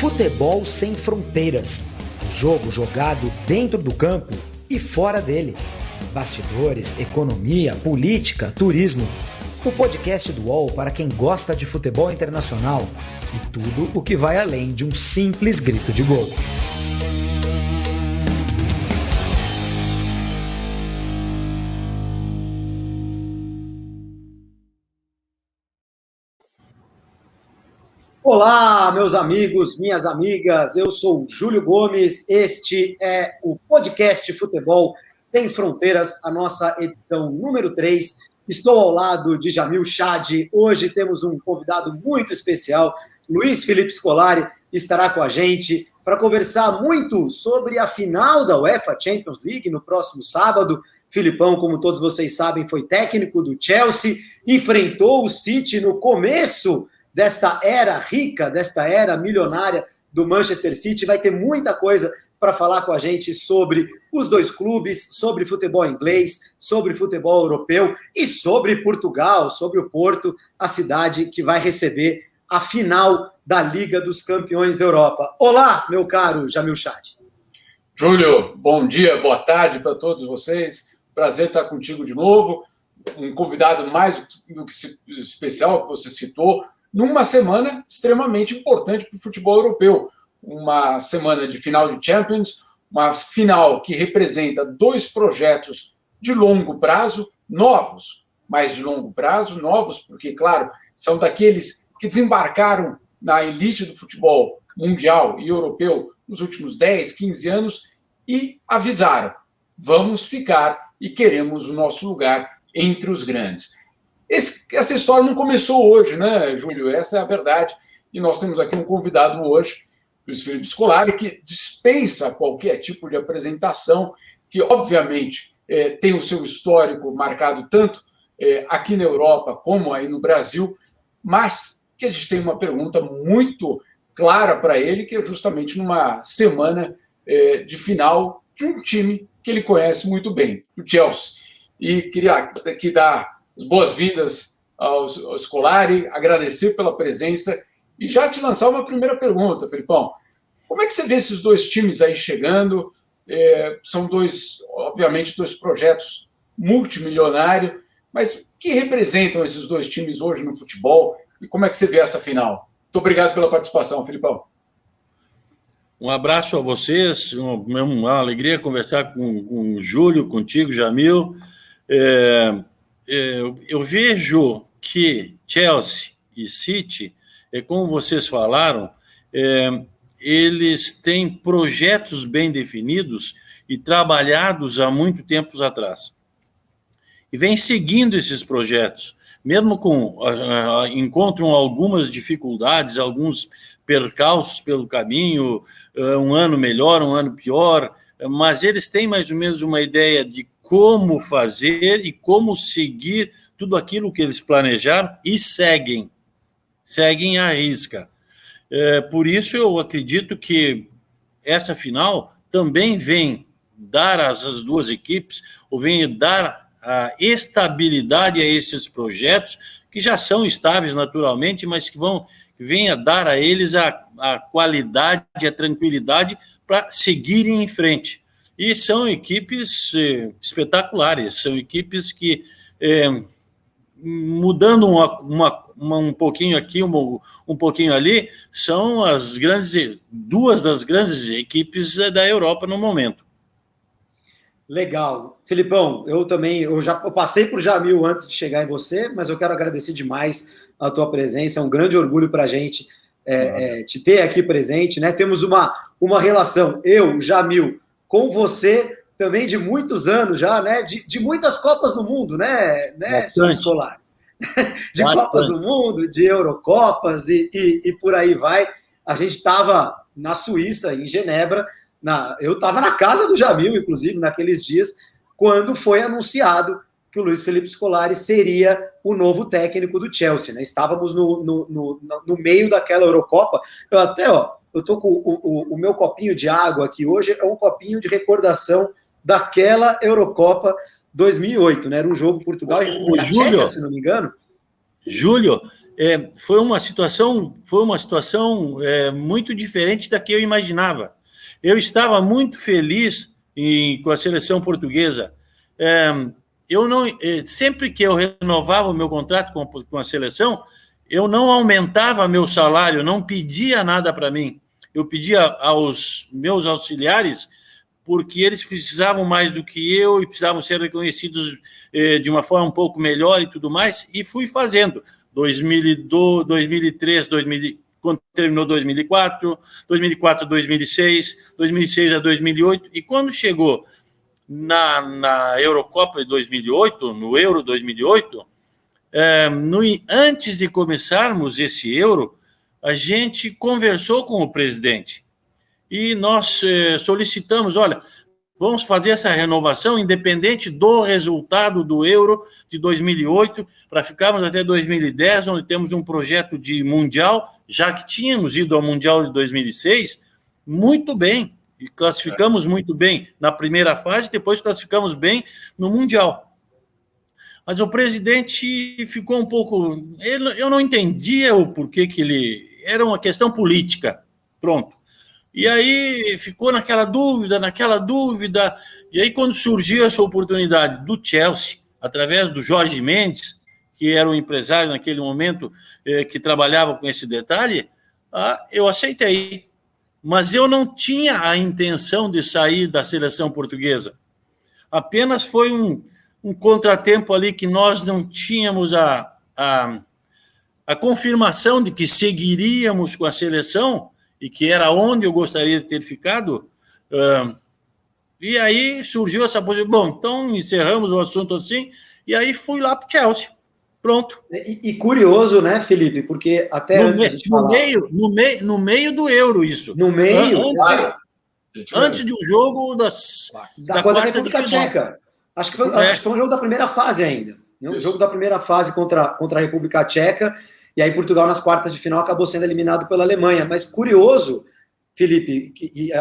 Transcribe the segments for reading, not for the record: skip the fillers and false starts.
Futebol sem fronteiras. Jogo jogado dentro do campo e fora dele. Bastidores, economia, política, turismo. O podcast do UOL para quem gosta de futebol internacional e tudo o que vai além de um simples grito de gol. Olá, meus amigos, minhas amigas, eu sou o Júlio Gomes, este é o podcast Futebol Sem Fronteiras, a nossa edição número 3. Estou ao lado de Jamil Chad, hoje temos um convidado muito especial, Luiz Felipe Scolari, estará com a gente para conversar muito sobre a final da UEFA Champions League no próximo sábado. Filipão, como todos vocês sabem, foi técnico do Chelsea, enfrentou o City no começo desta era rica, desta era milionária do Manchester City. Vai ter muita coisa para falar com a gente sobre os dois clubes, sobre futebol inglês, sobre futebol europeu e sobre Portugal, sobre o Porto, a cidade que vai receber a final da Liga dos Campeões da Europa. Olá, meu caro Jamil Chad. Júlio, bom dia, boa tarde para todos vocês. Prazer estar contigo de novo. Um convidado mais do que especial que você citou, numa semana extremamente importante para o futebol europeu. Uma semana de final de Champions, uma final que representa dois projetos de longo prazo, novos, mas de longo prazo, novos, porque, claro, são daqueles que desembarcaram na elite do futebol mundial e europeu nos últimos 10, 15 anos e avisaram, vamos ficar e queremos o nosso lugar entre os grandes. Essa história não começou hoje, né, Júlio? Essa é a verdade. E nós temos aqui um convidado hoje, Luiz Felipe Scolari, que dispensa qualquer tipo de apresentação, que, obviamente, tem o seu histórico marcado tanto aqui na Europa como aí no Brasil, mas que a gente tem uma pergunta muito clara para ele, que é justamente numa semana de final de um time que ele conhece muito bem, o Chelsea. E queria aqui dar as boas-vindas ao Scolari, agradecer pela presença e já te lançar uma primeira pergunta, Felipão. Como é que você vê esses dois times aí chegando? São obviamente, dois projetos multimilionários, mas o que representam esses dois times hoje no futebol e como é que você vê essa final? Muito obrigado pela participação, Felipão. Um abraço a vocês, uma alegria conversar com o Júlio, contigo, Jamil. Eu vejo que Chelsea e City, como vocês falaram, eles têm projetos bem definidos e trabalhados há muito tempo atrás. E vêm seguindo esses projetos, mesmo encontram algumas dificuldades, alguns percalços pelo caminho, um ano melhor, um ano pior, mas eles têm mais ou menos uma ideia de como fazer e como seguir tudo aquilo que eles planejaram e seguem à risca. Por isso eu acredito que essa final também vem dar às duas equipes, ou vem dar a estabilidade a esses projetos, que já são estáveis naturalmente, mas que vem a dar a eles a qualidade, a tranquilidade para seguirem em frente. E são equipes espetaculares, são equipes que, mudando um pouquinho aqui, um pouquinho ali, são duas das grandes equipes da Europa no momento. Legal. Felipão, eu passei por Jamil antes de chegar em você, mas eu quero agradecer demais a tua presença, é um grande orgulho para a gente te ter aqui presente, né? Temos uma relação, eu, Jamil, com você também de muitos anos já, né? De muitas Copas do Mundo, né, senhor Scolari? De bastante. Copas do Mundo, de Eurocopas e por aí vai. A gente estava na Suíça, em Genebra, eu estava na casa do Jamil, inclusive, naqueles dias, quando foi anunciado que o Luiz Felipe Scolari seria o novo técnico do Chelsea, né? Estávamos no meio daquela Eurocopa. Eu estou com o meu copinho de água aqui hoje, é um copinho de recordação daquela Eurocopa 2008, né? Era um jogo Portugal e República Tcheca, se não me engano. Júlio, foi uma situação muito diferente da que eu imaginava. Eu estava muito feliz com a seleção portuguesa. Sempre que eu renovava o meu contrato com a seleção, eu não aumentava meu salário, não pedia nada para mim. Eu pedia aos meus auxiliares, porque eles precisavam mais do que eu e precisavam ser reconhecidos de uma forma um pouco melhor e tudo mais, e fui fazendo. 2002, 2003, quando terminou 2004, 2004 a 2006, 2006 a 2008, e quando chegou na Eurocopa de 2008, no Euro 2008, antes de começarmos esse Euro, a gente conversou com o presidente e nós solicitamos, olha, vamos fazer essa renovação independente do resultado do Euro de 2008, para ficarmos até 2010, onde temos um projeto de Mundial, já que tínhamos ido ao Mundial de 2006, muito bem, e classificamos muito bem na primeira fase, depois classificamos bem no Mundial. Mas o presidente ficou um pouco... Eu não entendia o porquê que ele... Era uma questão política, pronto. E aí ficou naquela dúvida, e aí quando surgiu essa oportunidade do Chelsea, através do Jorge Mendes, que era o empresário naquele momento, que trabalhava com esse detalhe, eu aceitei. Mas eu não tinha a intenção de sair da seleção portuguesa. Apenas foi um contratempo ali que nós não tínhamos a confirmação de que seguiríamos com a seleção, e que era onde eu gostaria de ter ficado, e aí surgiu essa possibilidade. Bom, então encerramos o assunto assim, e aí fui lá para o Chelsea. Pronto. E curioso, né, Felipe? Porque até antes da gente falar... No meio do Euro, isso. No meio? Antes de um jogo da República Tcheca. Acho que foi um jogo da primeira fase ainda. Um jogo da primeira fase contra a República Tcheca. E aí Portugal, nas quartas de final, acabou sendo eliminado pela Alemanha. Mas curioso, Felipe,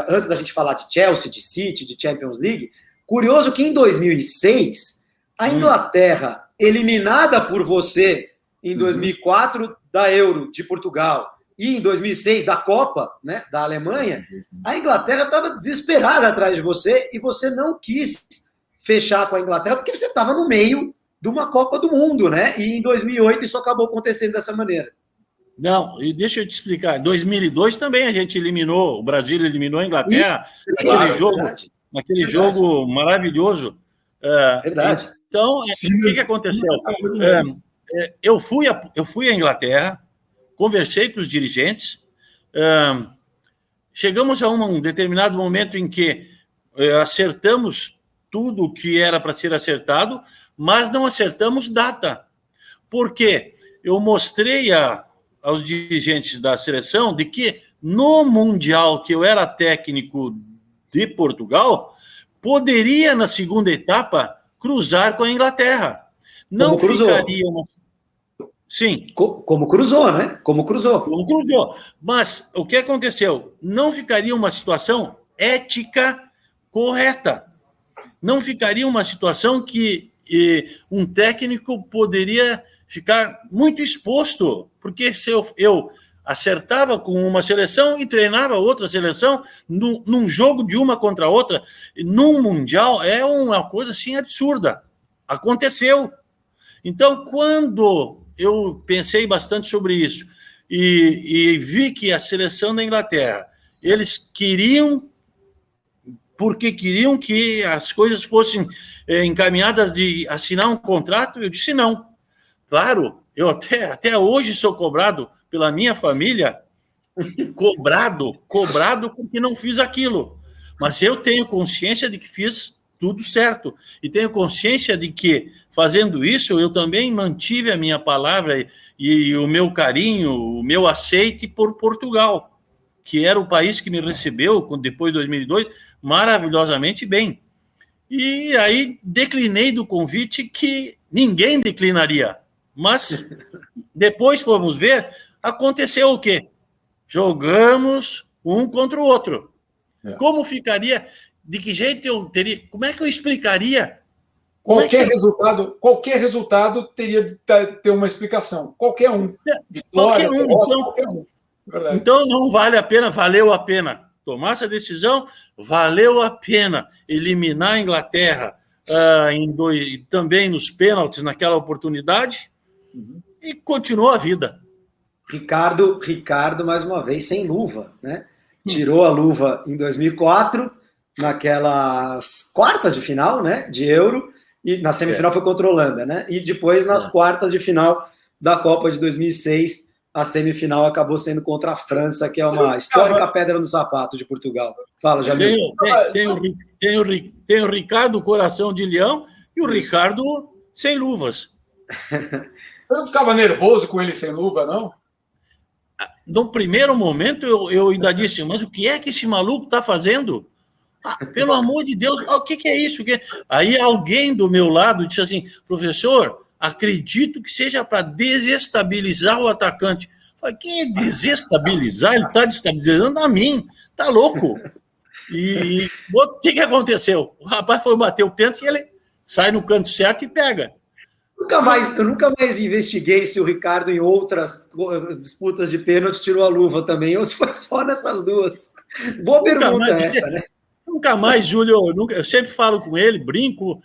antes da gente falar de Chelsea, de City, de Champions League, curioso que em 2006, a Inglaterra, eliminada por você em 2004 da Euro de Portugal e em 2006 da Copa, né, da Alemanha, a Inglaterra estava desesperada atrás de você e você não quis fechar com a Inglaterra porque você estava no meio de uma Copa do Mundo, né? E em 2008 isso acabou acontecendo dessa maneira. Não, e deixa eu te explicar. Em 2002 também a gente eliminou, o Brasil eliminou a Inglaterra naquele jogo maravilhoso. Verdade. Então, o que aconteceu? Eu fui à Inglaterra, conversei com os dirigentes, chegamos a um determinado momento em que acertamos tudo o que era para ser acertado, mas não acertamos data. Por quê? Eu mostrei aos dirigentes da seleção de que no Mundial, que eu era técnico de Portugal, poderia, na segunda etapa, cruzar com a Inglaterra. Não ficaria uma... Sim. Como cruzou, né? Como cruzou. Mas o que aconteceu? Não ficaria uma situação ética correta. Não ficaria uma situação que um técnico poderia ficar muito exposto, porque se eu acertava com uma seleção e treinava outra seleção num jogo de uma contra a outra, num Mundial, é uma coisa assim absurda. Aconteceu. Então, quando eu pensei bastante sobre isso e vi que a seleção da Inglaterra, eles queriam, porque queriam que as coisas fossem encaminhadas de assinar um contrato, eu disse não. Claro, eu até hoje sou cobrado pela minha família, cobrado porque não fiz aquilo. Mas eu tenho consciência de que fiz tudo certo. E tenho consciência de que, fazendo isso, eu também mantive a minha palavra e o meu carinho, o meu aceite por Portugal, que era o país que me recebeu, depois de 2002, maravilhosamente bem. E aí declinei do convite que ninguém declinaria. Mas depois fomos ver, aconteceu o quê? Jogamos um contra o outro. Como ficaria? De que jeito eu teria? Como é que eu explicaria Qualquer resultado teria de ter uma explicação. Qualquer um. Vitória, qualquer um. Então não vale a pena, valeu a pena tomar essa decisão, valeu a pena eliminar a Inglaterra também nos pênaltis naquela oportunidade, e continuou a vida. Ricardo, mais uma vez, sem luva, né? Tirou a luva em 2004, naquelas quartas de final, né, de Euro, e na semifinal foi contra a Holanda, né? E depois, nas quartas de final da Copa de 2006, a semifinal acabou sendo contra a França, que é uma histórica pedra no sapato de Portugal. Fala, Jamil. Tem o Ricardo Coração de Leão e o Ricardo sem luvas. Você não ficava nervoso com ele sem luva, não? No primeiro momento, eu ainda disse, mas o que é que esse maluco está fazendo? Pelo amor de Deus, o que é isso? Aí alguém do meu lado disse assim, professor, acredito que seja para desestabilizar o atacante. Eu falei, que é desestabilizar? Ele está destabilizando a mim, tá louco? E o que aconteceu? O rapaz foi bater o pênalti e ele sai no canto certo e pega. Eu nunca mais investiguei se o Ricardo, em outras disputas de pênalti, tirou a luva também, ou se foi só nessas duas. Boa pergunta essa, né? Nunca mais, Júlio, eu sempre falo com ele, brinco,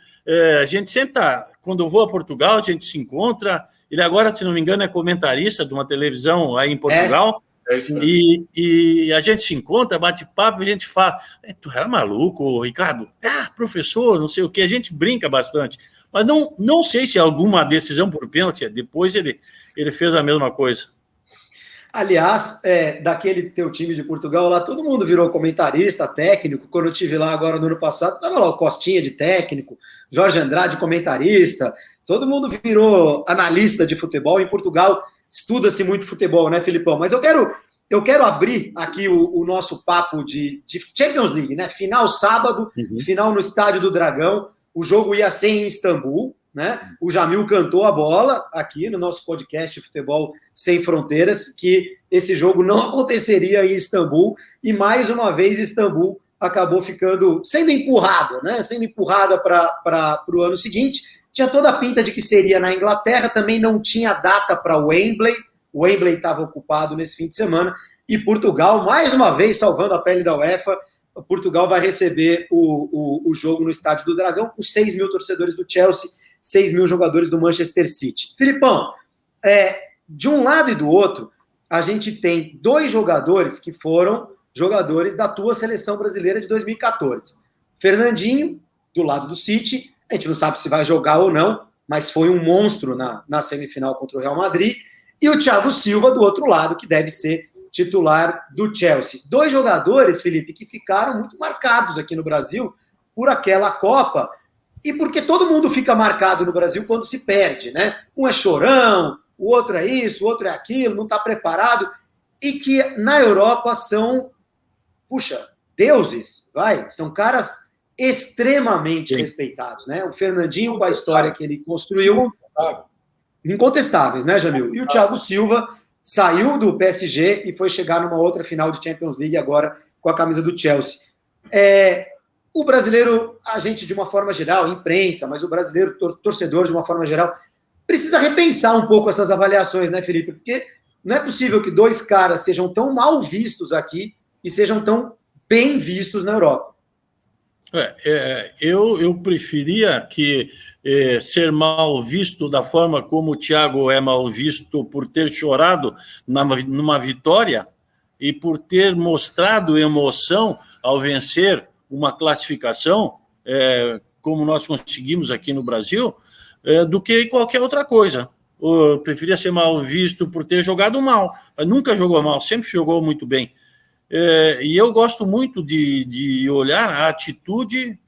a gente sempre tá, quando eu vou a Portugal, a gente se encontra, ele agora, se não me engano, é comentarista de uma televisão aí em Portugal, e a gente se encontra, bate papo, a gente fala, tu era maluco, Ricardo? Professor, não sei o quê, a gente brinca bastante, mas não sei se alguma decisão por pênalti, depois ele fez a mesma coisa. Aliás, daquele teu time de Portugal lá, todo mundo virou comentarista, técnico. Quando eu estive lá agora no ano passado, estava lá o Costinha de técnico, Jorge Andrade comentarista, todo mundo virou analista de futebol. Em Portugal estuda-se muito futebol, né, Filipão? Mas eu quero abrir aqui o nosso papo de Champions League, né? Final sábado, final no Estádio do Dragão. O jogo ia ser em Istambul, né? O Jamil cantou a bola aqui no nosso podcast Futebol Sem Fronteiras, que esse jogo não aconteceria em Istambul, e mais uma vez Istambul acabou sendo empurrado, né? Sendo empurrada para o ano seguinte. Tinha toda a pinta de que seria na Inglaterra, também não tinha data para o Wembley estava ocupado nesse fim de semana, e Portugal, mais uma vez, salvando a pele da UEFA, Portugal vai receber o jogo no Estádio do Dragão, com 6 mil torcedores do Chelsea, 6 mil jogadores do Manchester City. Filipão, de um lado e do outro, a gente tem 2 jogadores que foram jogadores da tua seleção brasileira de 2014. Fernandinho, do lado do City, a gente não sabe se vai jogar ou não, mas foi um monstro na semifinal contra o Real Madrid, e o Thiago Silva, do outro lado, que deve ser titular do Chelsea. 2 jogadores, Felipe, que ficaram muito marcados aqui no Brasil por aquela Copa, e porque todo mundo fica marcado no Brasil quando se perde, né? Um é chorão, o outro é isso, o outro é aquilo, não está preparado, e que na Europa são, deuses, são caras extremamente respeitados, né? O Fernandinho, com a história que ele construiu, incontestáveis, né, Jamil? E o Thiago Silva saiu do PSG e foi chegar numa outra final de Champions League agora com a camisa do Chelsea. O brasileiro, a gente de uma forma geral, imprensa, mas o brasileiro torcedor de uma forma geral, precisa repensar um pouco essas avaliações, né, Felipe? Porque não é possível que 2 caras sejam tão mal vistos aqui e sejam tão bem vistos na Europa. Eu preferia que ser mal visto da forma como o Thiago é mal visto por ter chorado numa vitória e por ter mostrado emoção ao vencer uma classificação, como nós conseguimos aqui no Brasil, do que qualquer outra coisa. Eu preferia ser mal visto por ter jogado mal. Nunca jogou mal, sempre jogou muito bem. E eu gosto muito de olhar a atitude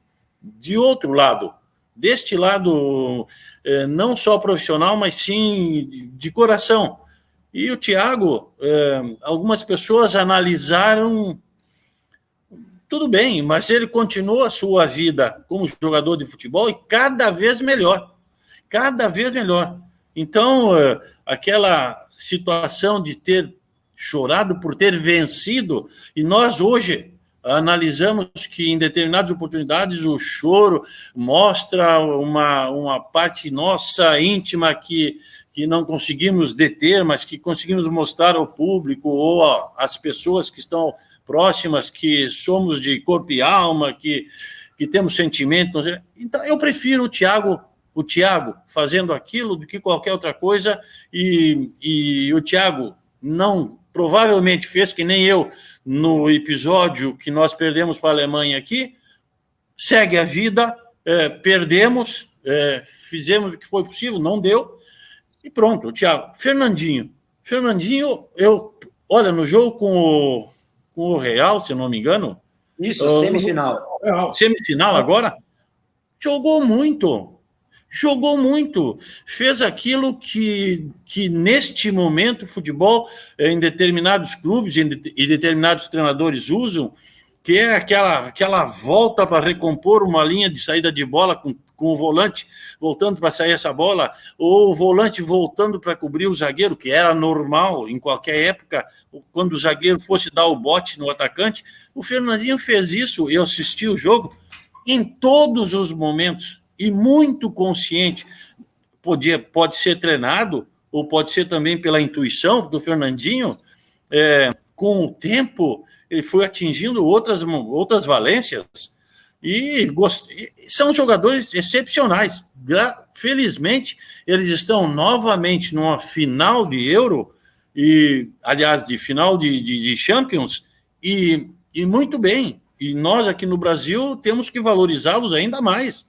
de outro lado, deste lado não só profissional, mas sim de coração. E o Thiago, algumas pessoas analisaram, tudo bem, mas ele continua a sua vida como jogador de futebol e cada vez melhor. Cada vez melhor. Então, aquela situação de ter chorado por ter vencido, e nós hoje, analisamos que em determinadas oportunidades o choro mostra uma parte nossa íntima que não conseguimos deter, mas que conseguimos mostrar ao público ou às pessoas que estão próximas, que somos de corpo e alma, que temos sentimentos. Então, eu prefiro o Thiago fazendo aquilo do que qualquer outra coisa, e o Thiago não, provavelmente fez que nem eu no episódio que nós perdemos para a Alemanha aqui, segue a vida, perdemos, fizemos o que foi possível, não deu, e pronto, o Thiago. Fernandinho, olha, no jogo com o Real, se eu não me engano... Isso, semifinal. Semifinal agora, jogou muito, fez aquilo que neste momento o futebol, em determinados clubes e determinados treinadores usam, que é aquela volta para recompor uma linha de saída de bola com o volante voltando para sair essa bola, ou o volante voltando para cobrir o zagueiro, que era normal em qualquer época, quando o zagueiro fosse dar o bote no atacante. O Fernandinho fez isso, eu assisti o jogo, em todos os momentos, e muito consciente. Pode ser treinado, ou pode ser também pela intuição do Fernandinho, com o tempo ele foi atingindo outras valências, e são jogadores excepcionais. Felizmente, eles estão novamente numa final de Euro, aliás, de final de Champions, e muito bem. E nós aqui no Brasil temos que valorizá-los ainda mais,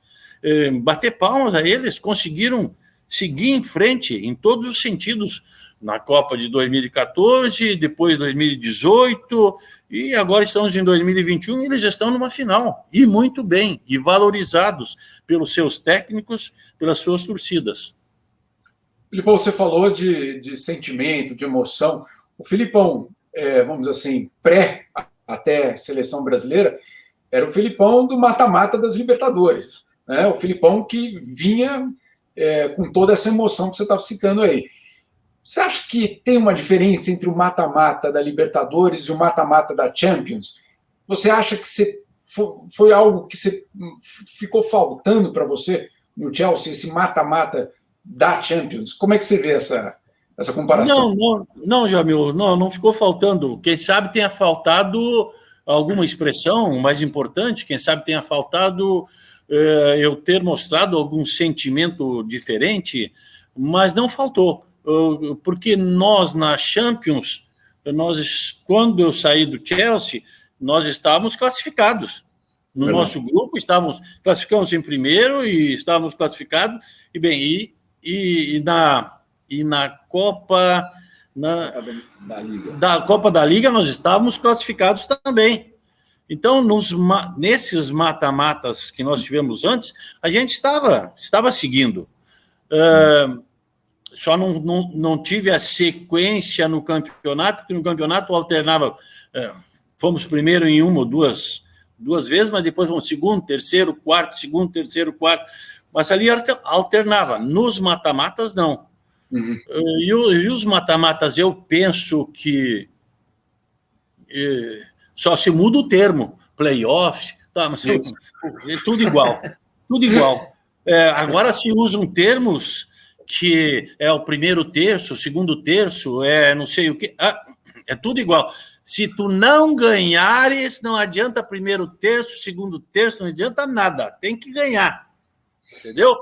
bater palmas a eles. Conseguiram seguir em frente em todos os sentidos, na Copa de 2014, depois 2018, e agora estamos em 2021, e eles estão numa final, e muito bem, e valorizados pelos seus técnicos, pelas suas torcidas. Filipão, você falou de sentimento, de emoção. O Filipão, vamos dizer assim, até seleção brasileira, era o Filipão do mata-mata das Libertadores, né? O Filipão que vinha com toda essa emoção que você estava citando aí. Você acha que tem uma diferença entre o mata-mata da Libertadores e o mata-mata da Champions? Você acha que foi algo que ficou faltando para você no Chelsea, esse mata-mata da Champions? Como é que você vê essa comparação? Não, Jamil, não ficou faltando. Quem sabe tenha faltado alguma expressão mais importante, quem sabe tenha faltado eu ter mostrado algum sentimento diferente, mas não faltou. Porque nós, na Champions, quando eu saí do Chelsea, nós estávamos classificados. No nosso grupo, classificamos em primeiro e estávamos classificados. E bem, na Copa da Copa da Liga, nós estávamos classificados também. Então, nesses mata-matas que nós tivemos antes, a gente estava seguindo. Só não tive a sequência no campeonato, porque no campeonato alternava. Fomos primeiro em uma ou duas vezes, mas depois fomos segundo, terceiro, quarto, segundo, terceiro, quarto. Mas ali alternava. Nos mata-matas, não. Uhum. E os mata-matas, eu penso que só se muda o termo, playoff, tá, mas é tudo igual. Tudo igual. Agora se usam termos que é o primeiro terço, o segundo terço, não sei o quê. É tudo igual. Se tu não ganhares, não adianta primeiro terço, segundo terço, não adianta nada. Tem que ganhar. Entendeu?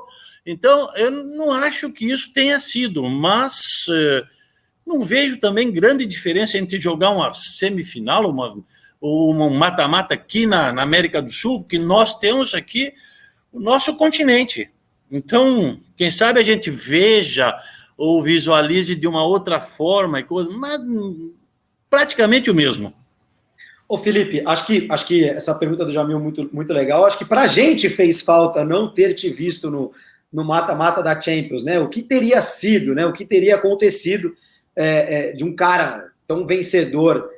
Então, eu não acho que isso tenha sido, mas não vejo também grande diferença entre jogar uma semifinal ou um mata-mata aqui na América do Sul, porque nós temos aqui o nosso continente. Então, quem sabe a gente veja ou visualize de uma outra forma, mas praticamente o mesmo. Ô, Felipe, acho que essa pergunta do Jamil é muito, muito legal. Acho que para a gente fez falta não ter te visto no mata-mata da Champions, né? O que teria sido, né? O que teria acontecido de um cara tão vencedor,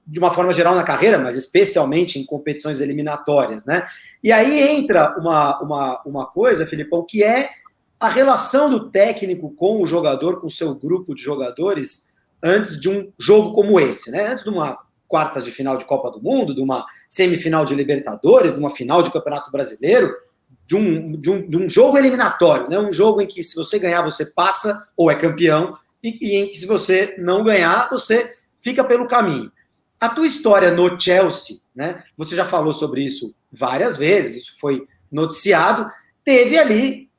de uma forma geral na carreira, mas especialmente em competições eliminatórias, né? E aí entra uma coisa, Filipão, que é a relação do técnico com o jogador, com o seu grupo de jogadores, antes de um jogo como esse, né? Antes de uma quartas de final de Copa do Mundo, de uma semifinal de Libertadores, de uma final de Campeonato Brasileiro, de um jogo eliminatório, né? Um jogo em que se você ganhar, você passa ou é campeão, e em que se você não ganhar, você fica pelo caminho. A tua história no Chelsea, né? Você já falou sobre isso várias vezes, isso foi noticiado, teve ali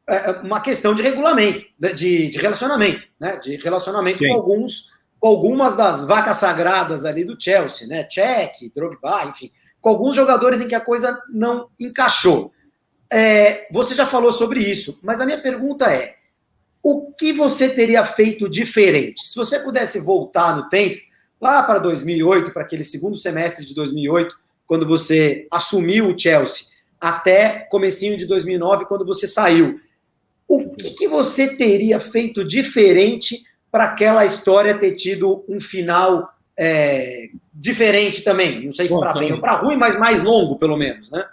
uma questão de regulamento, de relacionamento, né? De relacionamento com algumas das vacas sagradas ali do Chelsea, né? Cech, Drogba, enfim, com alguns jogadores em que a coisa não encaixou. Você já falou sobre isso, mas a minha pergunta é: o que você teria feito diferente? Se você pudesse voltar no tempo, lá para 2008, para aquele segundo semestre de 2008, quando você assumiu o Chelsea, até comecinho de 2009, quando você saiu, o que você teria feito diferente para aquela história ter tido um final diferente também? Não sei se para bem ou para ruim, mas mais longo, pelo menos, né?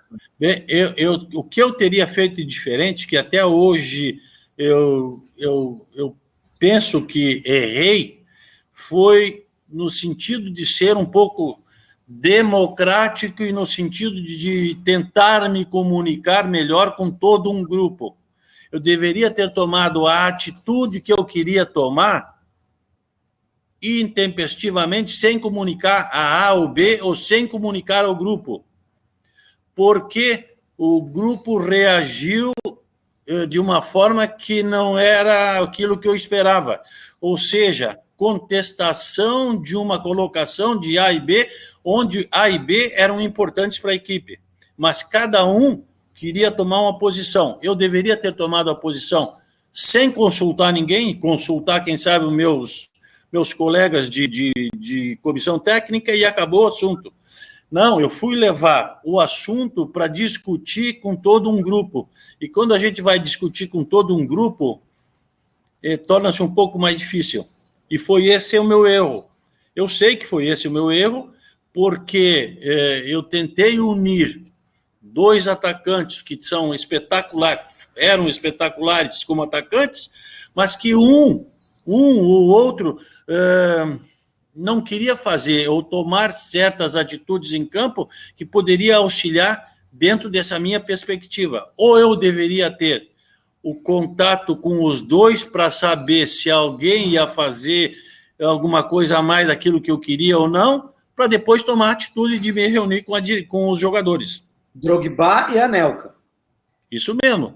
O que eu teria feito diferente, que até hoje eu penso que errei, foi no sentido de ser um pouco democrático e no sentido de tentar me comunicar melhor com todo um grupo. Eu deveria ter tomado a atitude que eu queria tomar intempestivamente, sem comunicar a A ou B, ou sem comunicar ao grupo. Porque o grupo reagiu de uma forma que não era aquilo que eu esperava. Ou seja, contestação de uma colocação de A e B, onde A e B eram importantes para a equipe. Mas cada um queria tomar uma posição. Eu deveria ter tomado a posição sem consultar ninguém, consultar, quem sabe, os meus colegas de comissão técnica, e acabou o assunto. Não, eu fui levar o assunto para discutir com todo um grupo. E quando a gente vai discutir com todo um grupo, torna-se um pouco mais difícil. E foi esse o meu erro. Eu sei que foi esse o meu erro, porque eu tentei unir dois atacantes que são espetaculares, eram espetaculares como atacantes, mas que o outro não queria fazer ou tomar certas atitudes em campo que poderia auxiliar dentro dessa minha perspectiva. Ou eu deveria ter o contato com os dois para saber se alguém ia fazer alguma coisa a mais daquilo que eu queria ou não, para depois tomar a atitude de me reunir com os jogadores. Drogba e Anelka. Isso mesmo.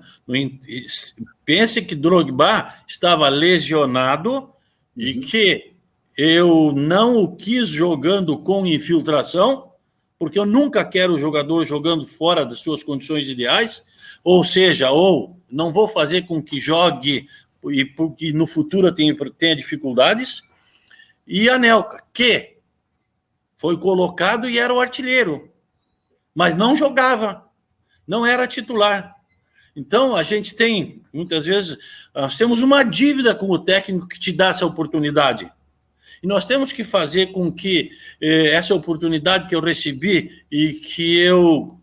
Pense que Drogba estava lesionado e que eu não o quis jogando com infiltração, porque eu nunca quero o jogador jogando fora das suas condições ideais, ou seja, não vou fazer com que jogue e porque no futuro tenha dificuldades. E Anelka, que foi colocado e era o artilheiro, mas não jogava, não era titular. Então, a gente tem, muitas vezes, nós temos uma dívida com o técnico que te dá essa oportunidade. E nós temos que fazer com que essa oportunidade que eu recebi e que eu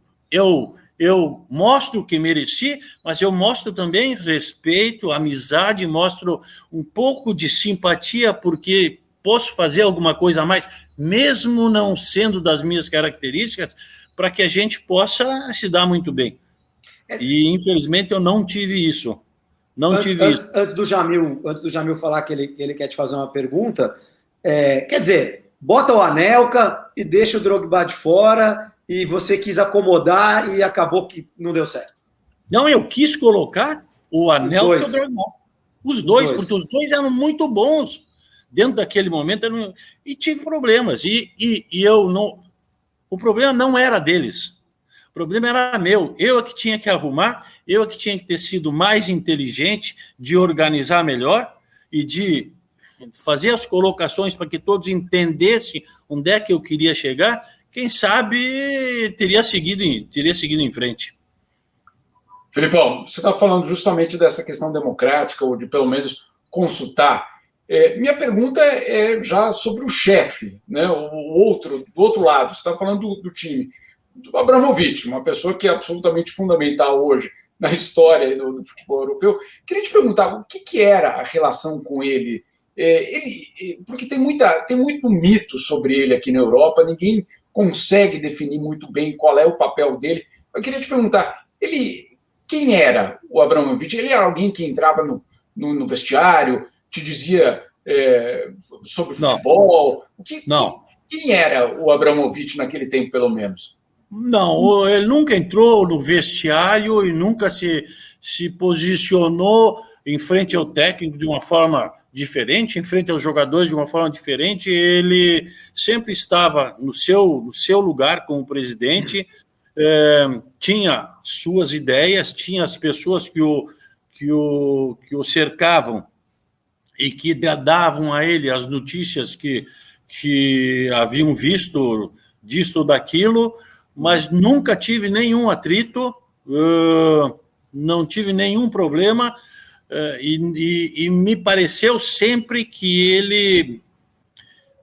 mostro que mereci, mas eu mostro também respeito, amizade, mostro um pouco de simpatia, porque posso fazer alguma coisa a mais, mesmo não sendo das minhas características, para que a gente possa se dar muito bem. E, infelizmente, eu não tive isso. Antes do Jamil falar que ele quer te fazer uma pergunta, quer dizer, bota o Anelka e deixa o Drogba de fora, e você quis acomodar e acabou que não deu certo. Não, eu quis colocar o Anelka e o Drogba. Os dois, porque os dois eram muito bons. Dentro daquele momento, e tive problemas. E eu não... O problema não era deles. O problema era meu. Eu é que tinha que arrumar, eu é que tinha que ter sido mais inteligente, de organizar melhor e de fazer as colocações para que todos entendessem onde é que eu queria chegar. Quem sabe teria seguido em frente. Felipão, você está falando justamente dessa questão democrática, ou de pelo menos consultar. Minha pergunta é já sobre o chefe, né? Do outro lado. Você está falando do time. Do Abramovich, uma pessoa que é absolutamente fundamental hoje na história do futebol europeu. Queria te perguntar, o que era a relação com ele Porque tem muito mito sobre ele aqui na Europa, ninguém consegue definir muito bem qual é o papel dele. Eu queria te perguntar, quem era o Abramovich? Ele era alguém que entrava no vestiário, te dizia sobre futebol? Não. Quem era o Abramovich naquele tempo, pelo menos? Não, ele nunca entrou no vestiário e nunca se posicionou em frente ao técnico de uma forma diferente, em frente aos jogadores de uma forma diferente. Ele sempre estava no seu lugar como presidente, tinha suas ideias, tinha as pessoas que o cercavam e que davam a ele as notícias que haviam visto disso ou daquilo, mas nunca tive nenhum atrito, não tive nenhum problema, e me pareceu sempre que ele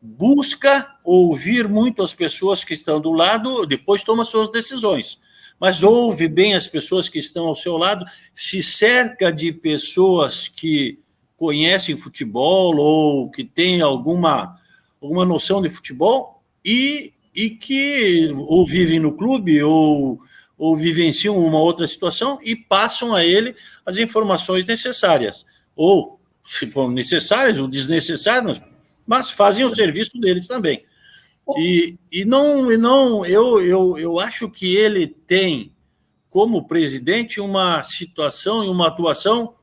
busca ouvir muito as pessoas que estão do lado, depois toma suas decisões, mas ouve bem as pessoas que estão ao seu lado, se cerca de pessoas que conhecem futebol ou que têm alguma noção de futebol e que ou vivem no clube ou vivenciam uma outra situação e passam a ele as informações necessárias, ou, se for necessárias ou desnecessárias, mas fazem o serviço deles também. Eu acho que ele tem, como presidente, uma situação e uma atuação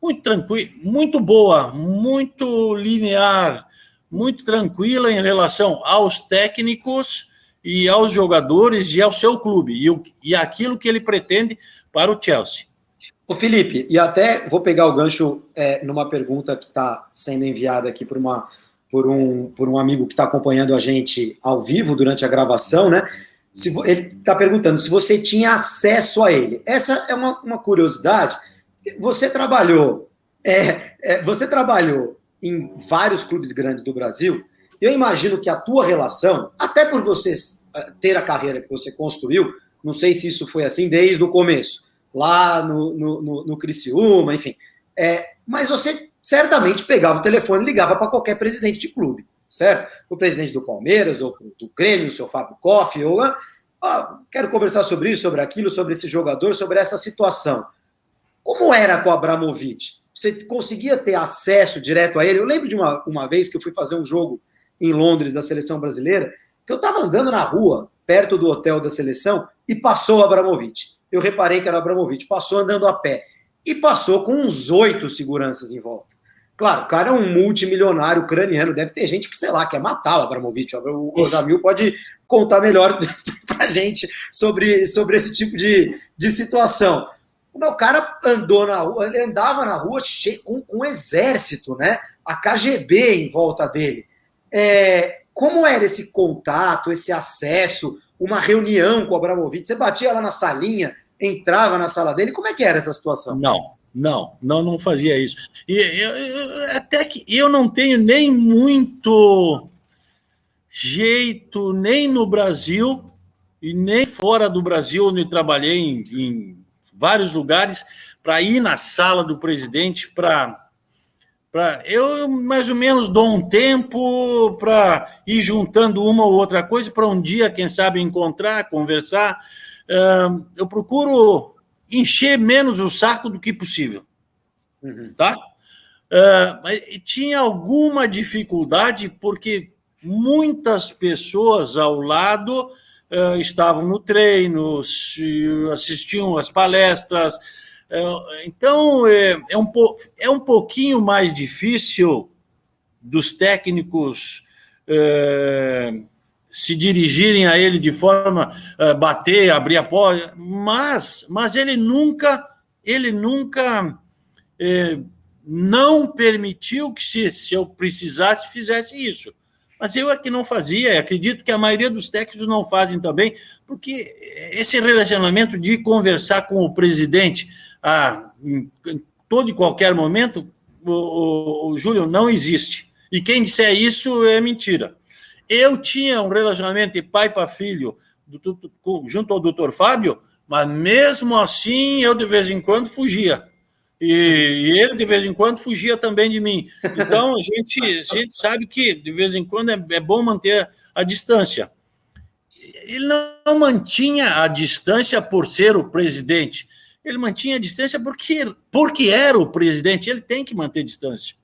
muito tranquila, muito boa, muito linear, muito tranquila em relação aos técnicos e aos jogadores e ao seu clube, e aquilo que ele pretende para o Chelsea. Ô Felipe, e até vou pegar o gancho numa pergunta que está sendo enviada aqui por um amigo que está acompanhando a gente ao vivo durante a gravação, né? Ele está perguntando se você tinha acesso a ele. Essa é uma curiosidade. Você trabalhou em vários clubes grandes do Brasil. Eu imagino que a tua relação, até por você ter a carreira que você construiu, não sei se isso foi assim desde o começo, lá no Criciúma, enfim, mas você certamente pegava o telefone e ligava para qualquer presidente de clube, certo? O presidente do Palmeiras, ou do Grêmio, o seu Fábio Koff, ou quero conversar sobre isso, sobre aquilo, sobre esse jogador, sobre essa situação. Como era com o Abramovich? Você conseguia ter acesso direto a ele? Eu lembro de uma vez que eu fui fazer um jogo em Londres da seleção brasileira, que eu estava andando na rua, perto do hotel da seleção, e passou o Abramovich. Eu reparei que era o Abramovich, passou andando a pé. E passou com uns 8 seguranças em volta. Claro, o cara é um multimilionário ucraniano, deve ter gente que, sei lá, quer matar o Abramovich. O Jamil pode contar melhor pra gente sobre esse tipo de situação. O cara andou na rua, ele andava na rua com um exército, né? A KGB em volta dele. Como era esse contato, esse acesso, uma reunião com o Abramovich? Você batia lá na salinha, entrava na sala dele? Como é que era essa situação? Não fazia isso. Até que eu não tenho nem muito jeito, nem no Brasil e nem fora do Brasil, onde trabalhei em vários lugares, para ir na sala do presidente, eu mais ou menos dou um tempo para ir juntando uma ou outra coisa para um dia, quem sabe, encontrar, conversar. Eu procuro encher menos o saco do que possível. Tá? Mas tinha alguma dificuldade porque muitas pessoas ao lado estavam no treino, assistiam às palestras. Então, é um pouquinho mais difícil dos técnicos se dirigirem a ele de forma bater, abrir a porta, mas ele nunca não permitiu que, se eu precisasse, fizesse isso. Mas eu é que não fazia, acredito que a maioria dos técnicos não fazem também, porque esse relacionamento de conversar com o presidente em todo e qualquer momento, o Júlio, não existe. E quem disser isso é mentira. Eu tinha um relacionamento de pai para filho junto ao doutor Fábio, mas mesmo assim eu de vez em quando fugia. E ele, de vez em quando, fugia também de mim. Então, a gente sabe que, de vez em quando, é bom manter a distância. Ele não mantinha a distância por ser o presidente. Ele mantinha a distância porque era o presidente. Ele tem que manter distância.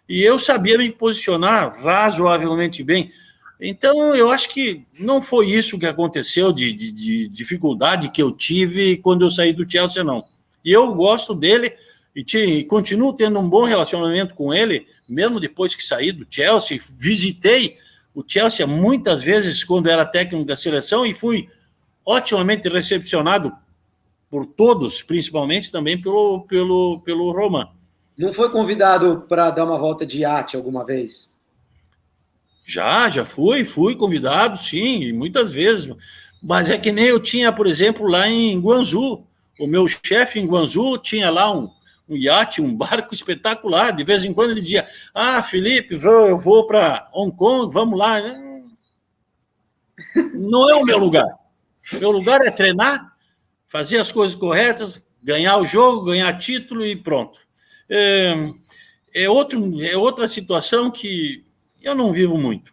E eu sabia me posicionar razoavelmente bem. Então, eu acho que não foi isso que aconteceu de dificuldade que eu tive quando eu saí do Chelsea, não. E eu gosto dele e continuo tendo um bom relacionamento com ele, mesmo depois que saí do Chelsea. Visitei o Chelsea muitas vezes quando era técnico da seleção e fui otimamente recepcionado por todos, principalmente também pelo Roman. Não foi convidado para dar uma volta de iate alguma vez? Já fui convidado, sim, muitas vezes. Mas é que nem eu tinha, por exemplo, lá em Guangzhou. O meu chefe em Guangzhou tinha lá um iate, um barco espetacular. De vez em quando ele dizia, Felipe, eu vou para Hong Kong, vamos lá. Não é o meu lugar. Meu lugar é treinar, fazer as coisas corretas, ganhar o jogo, ganhar título e pronto. É outra situação que eu não vivo muito.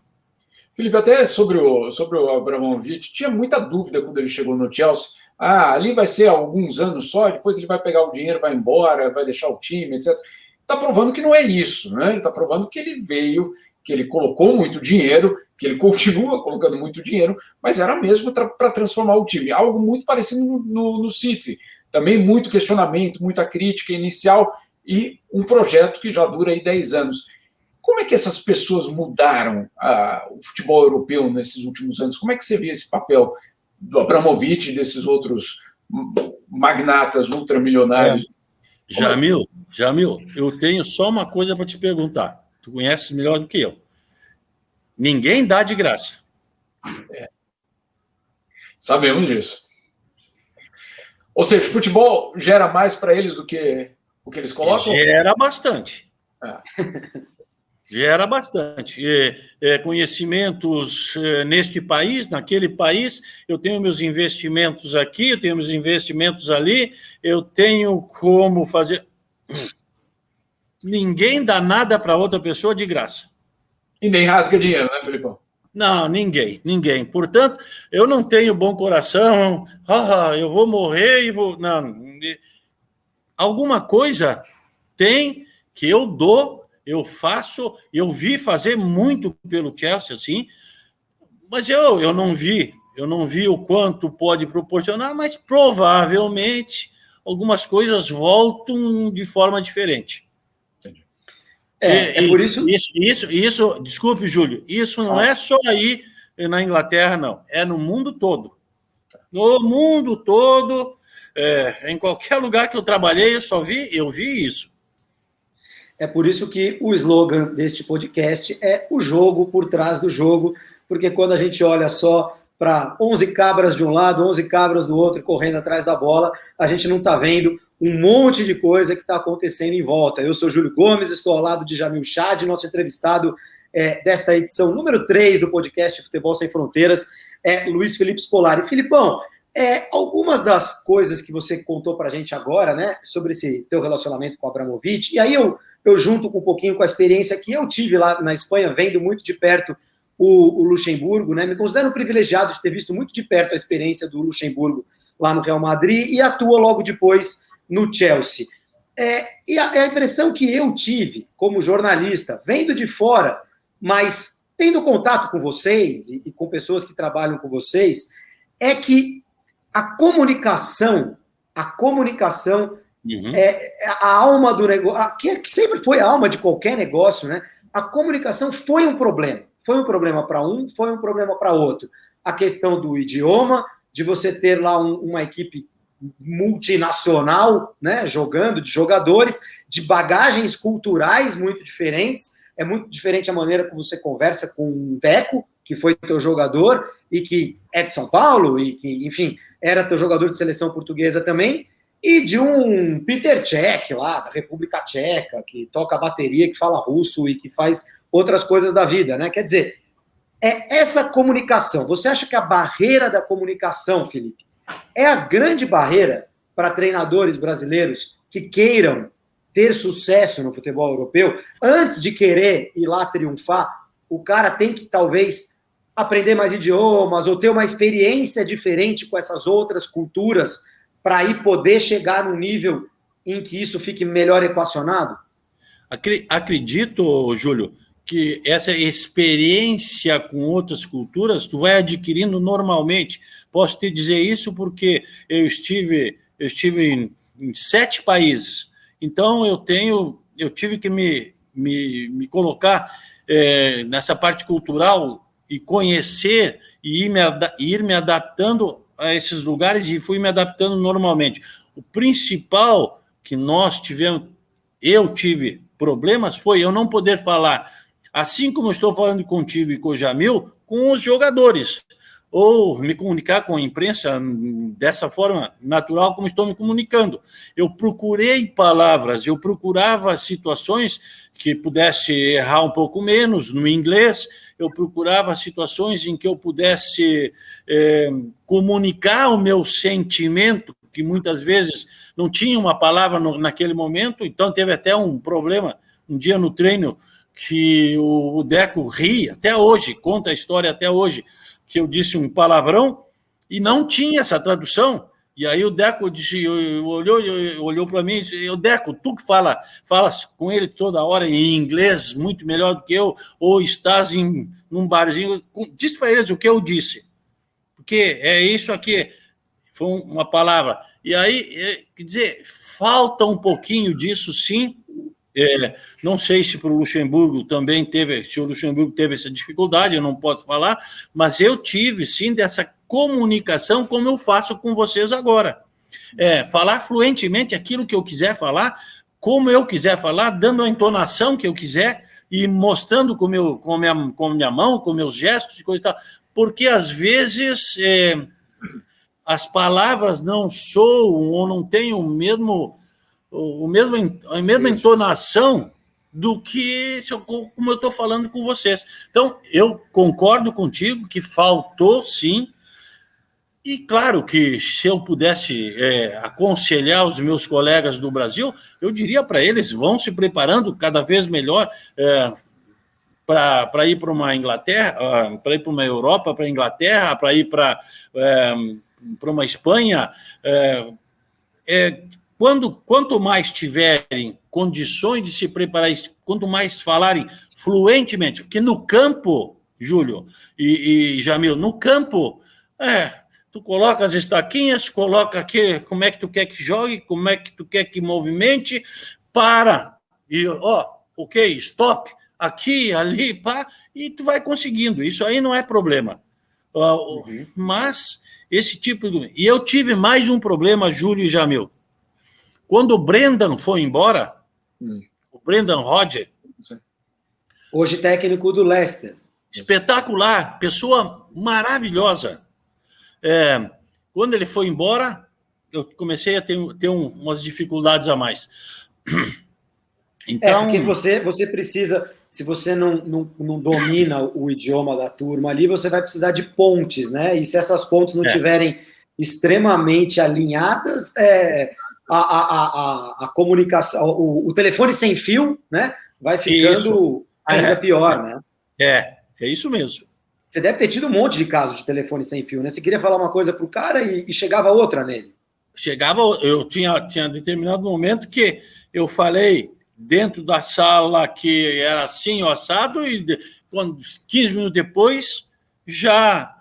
Felipe, até sobre o Abramovich, tinha muita dúvida quando ele chegou no Chelsea. Ali vai ser alguns anos só, depois ele vai pegar o dinheiro, vai embora, vai deixar o time, etc. Está provando que não é isso, né? Ele está provando que ele veio, que ele colocou muito dinheiro, que ele continua colocando muito dinheiro, mas era mesmo para transformar o time. Algo muito parecido no City. Também muito questionamento, muita crítica inicial e um projeto que já dura aí 10 anos. Como é que essas pessoas mudaram o futebol europeu nesses últimos anos? Como é que você vê esse papel do Abramovich e desses outros magnatas ultramilionários? Jamil, eu tenho só uma coisa para te perguntar. Tu conheces melhor do que eu. Ninguém dá de graça. Sabemos disso. Ou seja, futebol gera mais para eles do que o que eles colocam? Gera bastante. Gera bastante. Conhecimentos neste país, naquele país, eu tenho meus investimentos aqui, eu tenho meus investimentos ali, eu tenho como fazer... Ninguém dá nada para outra pessoa de graça. E nem rasga dinheiro, né, Felipão? Não, ninguém. Portanto, eu não tenho bom coração, eu vou morrer e vou... Não. Alguma coisa tem que eu dou, eu faço, eu vi fazer muito pelo Chelsea, assim, mas eu não vi o quanto pode proporcionar, mas provavelmente algumas coisas voltam de forma diferente. Por isso... Isso, desculpe, Júlio, isso não é só aí na Inglaterra, não, é no mundo todo. No mundo todo, em qualquer lugar que eu trabalhei, eu vi isso. É por isso que o slogan deste podcast é o jogo por trás do jogo, porque quando a gente olha só para 11 cabras de um lado, 11 cabras do outro correndo atrás da bola, a gente não está vendo um monte de coisa que está acontecendo em volta. Eu sou Júlio Gomes, estou ao lado de Jamil Chad, nosso entrevistado desta edição número 3 do podcast Futebol Sem Fronteiras, Luiz Felipe Scolari. Filipão, algumas das coisas que você contou para a gente agora, né, sobre esse teu relacionamento com o Abramovich, e aí eu junto com um pouquinho com a experiência que eu tive lá na Espanha, vendo muito de perto o Luxemburgo, né? Me considero privilegiado de ter visto muito de perto a experiência do Luxemburgo lá no Real Madrid e atua logo depois no Chelsea. E a impressão que eu tive como jornalista, vendo de fora, mas tendo contato com vocês e com pessoas que trabalham com vocês, é que a comunicação a alma do negócio, que sempre foi a alma de qualquer negócio, né? A comunicação foi um problema. Foi um problema para um, foi um problema para outro. A questão do idioma, de você ter lá uma equipe multinacional, né, jogando, de jogadores, de bagagens culturais muito diferentes. É muito diferente a maneira como você conversa com um Deco, que foi teu jogador, e que é de São Paulo, e que, enfim, era teu jogador de seleção portuguesa também, e de um Peter Cech lá, da República Tcheca, que toca bateria, que fala russo e que faz outras coisas da vida, né? Quer dizer, essa comunicação. Você acha que a barreira da comunicação, Felipe, é a grande barreira para treinadores brasileiros que queiram ter sucesso no futebol europeu, antes de querer ir lá triunfar, o cara tem que talvez aprender mais idiomas ou ter uma experiência diferente com essas outras culturas para aí poder chegar num nível em que isso fique melhor equacionado? Acredito, Júlio, que essa experiência com outras culturas tu vai adquirindo normalmente. Posso te dizer isso porque eu estive em 7 países. Então, eu tive que me colocar nessa parte cultural e conhecer e ir me adaptando a esses lugares e fui me adaptando normalmente. O principal que eu tive problemas foi eu não poder falar, assim como eu estou falando contigo e com o Jamil, com os jogadores, ou me comunicar com a imprensa dessa forma natural como estou me comunicando. Eu procurei palavras, eu procurava situações que pudesse errar um pouco menos no inglês, eu procurava situações em que eu pudesse comunicar o meu sentimento, que muitas vezes não tinha uma palavra naquele momento, então teve até um problema um dia no treino que o Deco ri até hoje, conta a história até hoje, que eu disse um palavrão e não tinha essa tradução. E aí o Deco olhou para mim e disse, Deco, tu que falas com ele toda hora em inglês, muito melhor do que eu, ou estás num barzinho, diz para eles o que eu disse. Porque é isso aqui, foi uma palavra. E aí, quer dizer, falta um pouquinho disso, sim. Não sei se para o Luxemburgo também se o Luxemburgo teve essa dificuldade, eu não posso falar, mas eu tive, sim, dessa comunicação como eu faço com vocês agora. Falar fluentemente aquilo que eu quiser falar, como eu quiser falar, dando a entonação que eu quiser e mostrando com minha mão, com meus gestos e coisa e tal. Porque, às vezes, as palavras não soam ou não têm a mesma entonação do que como eu estou falando com vocês. Então, eu concordo contigo que faltou, sim, e claro que se eu pudesse aconselhar os meus colegas do Brasil, eu diria para eles, vão se preparando cada vez melhor para ir para uma Inglaterra, para ir para uma Europa, para a Inglaterra, para ir para uma Espanha. Quanto mais tiverem condições de se preparar, quanto mais falarem fluentemente, porque no campo, Júlio e Jamil, no campo, tu coloca as estaquinhas, coloca aqui como é que tu quer que jogue, como é que tu quer que movimente, e ok, stop, aqui, ali, pá, e tu vai conseguindo, isso aí não é problema. Mas esse tipo de... E eu tive mais um problema, Júlio e Jamil. Quando o Brendan foi embora, o Brendan Rodgers, hoje técnico do Leicester, espetacular, pessoa maravilhosa. Quando ele foi embora, eu comecei a ter umas dificuldades a mais. Então, porque você precisa, se você não domina o idioma da turma ali, você vai precisar de pontes, né? E se essas pontes não estiverem extremamente alinhadas, a comunicação, o telefone sem fio, né? Vai ficando ainda pior, né? É isso mesmo. Você deve ter tido um monte de casos de telefone sem fio, né? Você queria falar uma coisa pro cara e chegava outra nele. Eu tinha determinado momento que eu falei dentro da sala que era assim, o assado, e 15 minutos depois já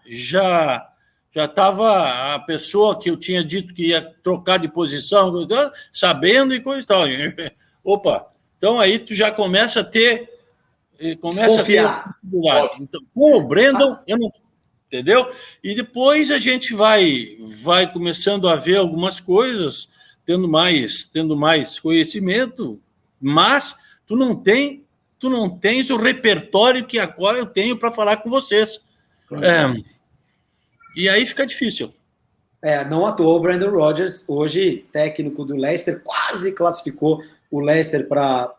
estava a pessoa que eu tinha dito que ia trocar de posição, sabendo e coisa e tal. Opa, então aí tu já começa a ter... Desconfiar. Então, com o Brendan, eu não... Entendeu? E depois a gente vai começando a ver algumas coisas, tendo mais conhecimento, mas tu não tens o repertório que agora eu tenho para falar com vocês. E aí fica difícil. Não à toa o Brendan Rodgers, hoje técnico do Leicester, quase classificou o Leicester para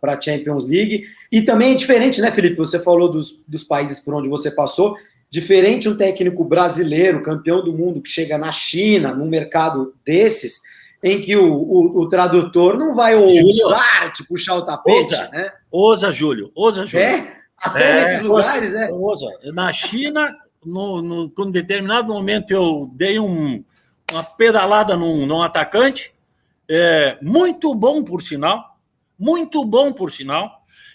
a Champions League. E também é diferente, né, Felipe? Você falou dos países por onde você passou. Diferente um técnico brasileiro, campeão do mundo, que chega na China, num mercado desses, em que o tradutor não vai ousar te puxar o tapete, né? Ousa, Júlio. É? Até nesses lugares, é? Ousa. Na China, num determinado momento, eu dei uma pedalada num atacante, muito bom, por sinal,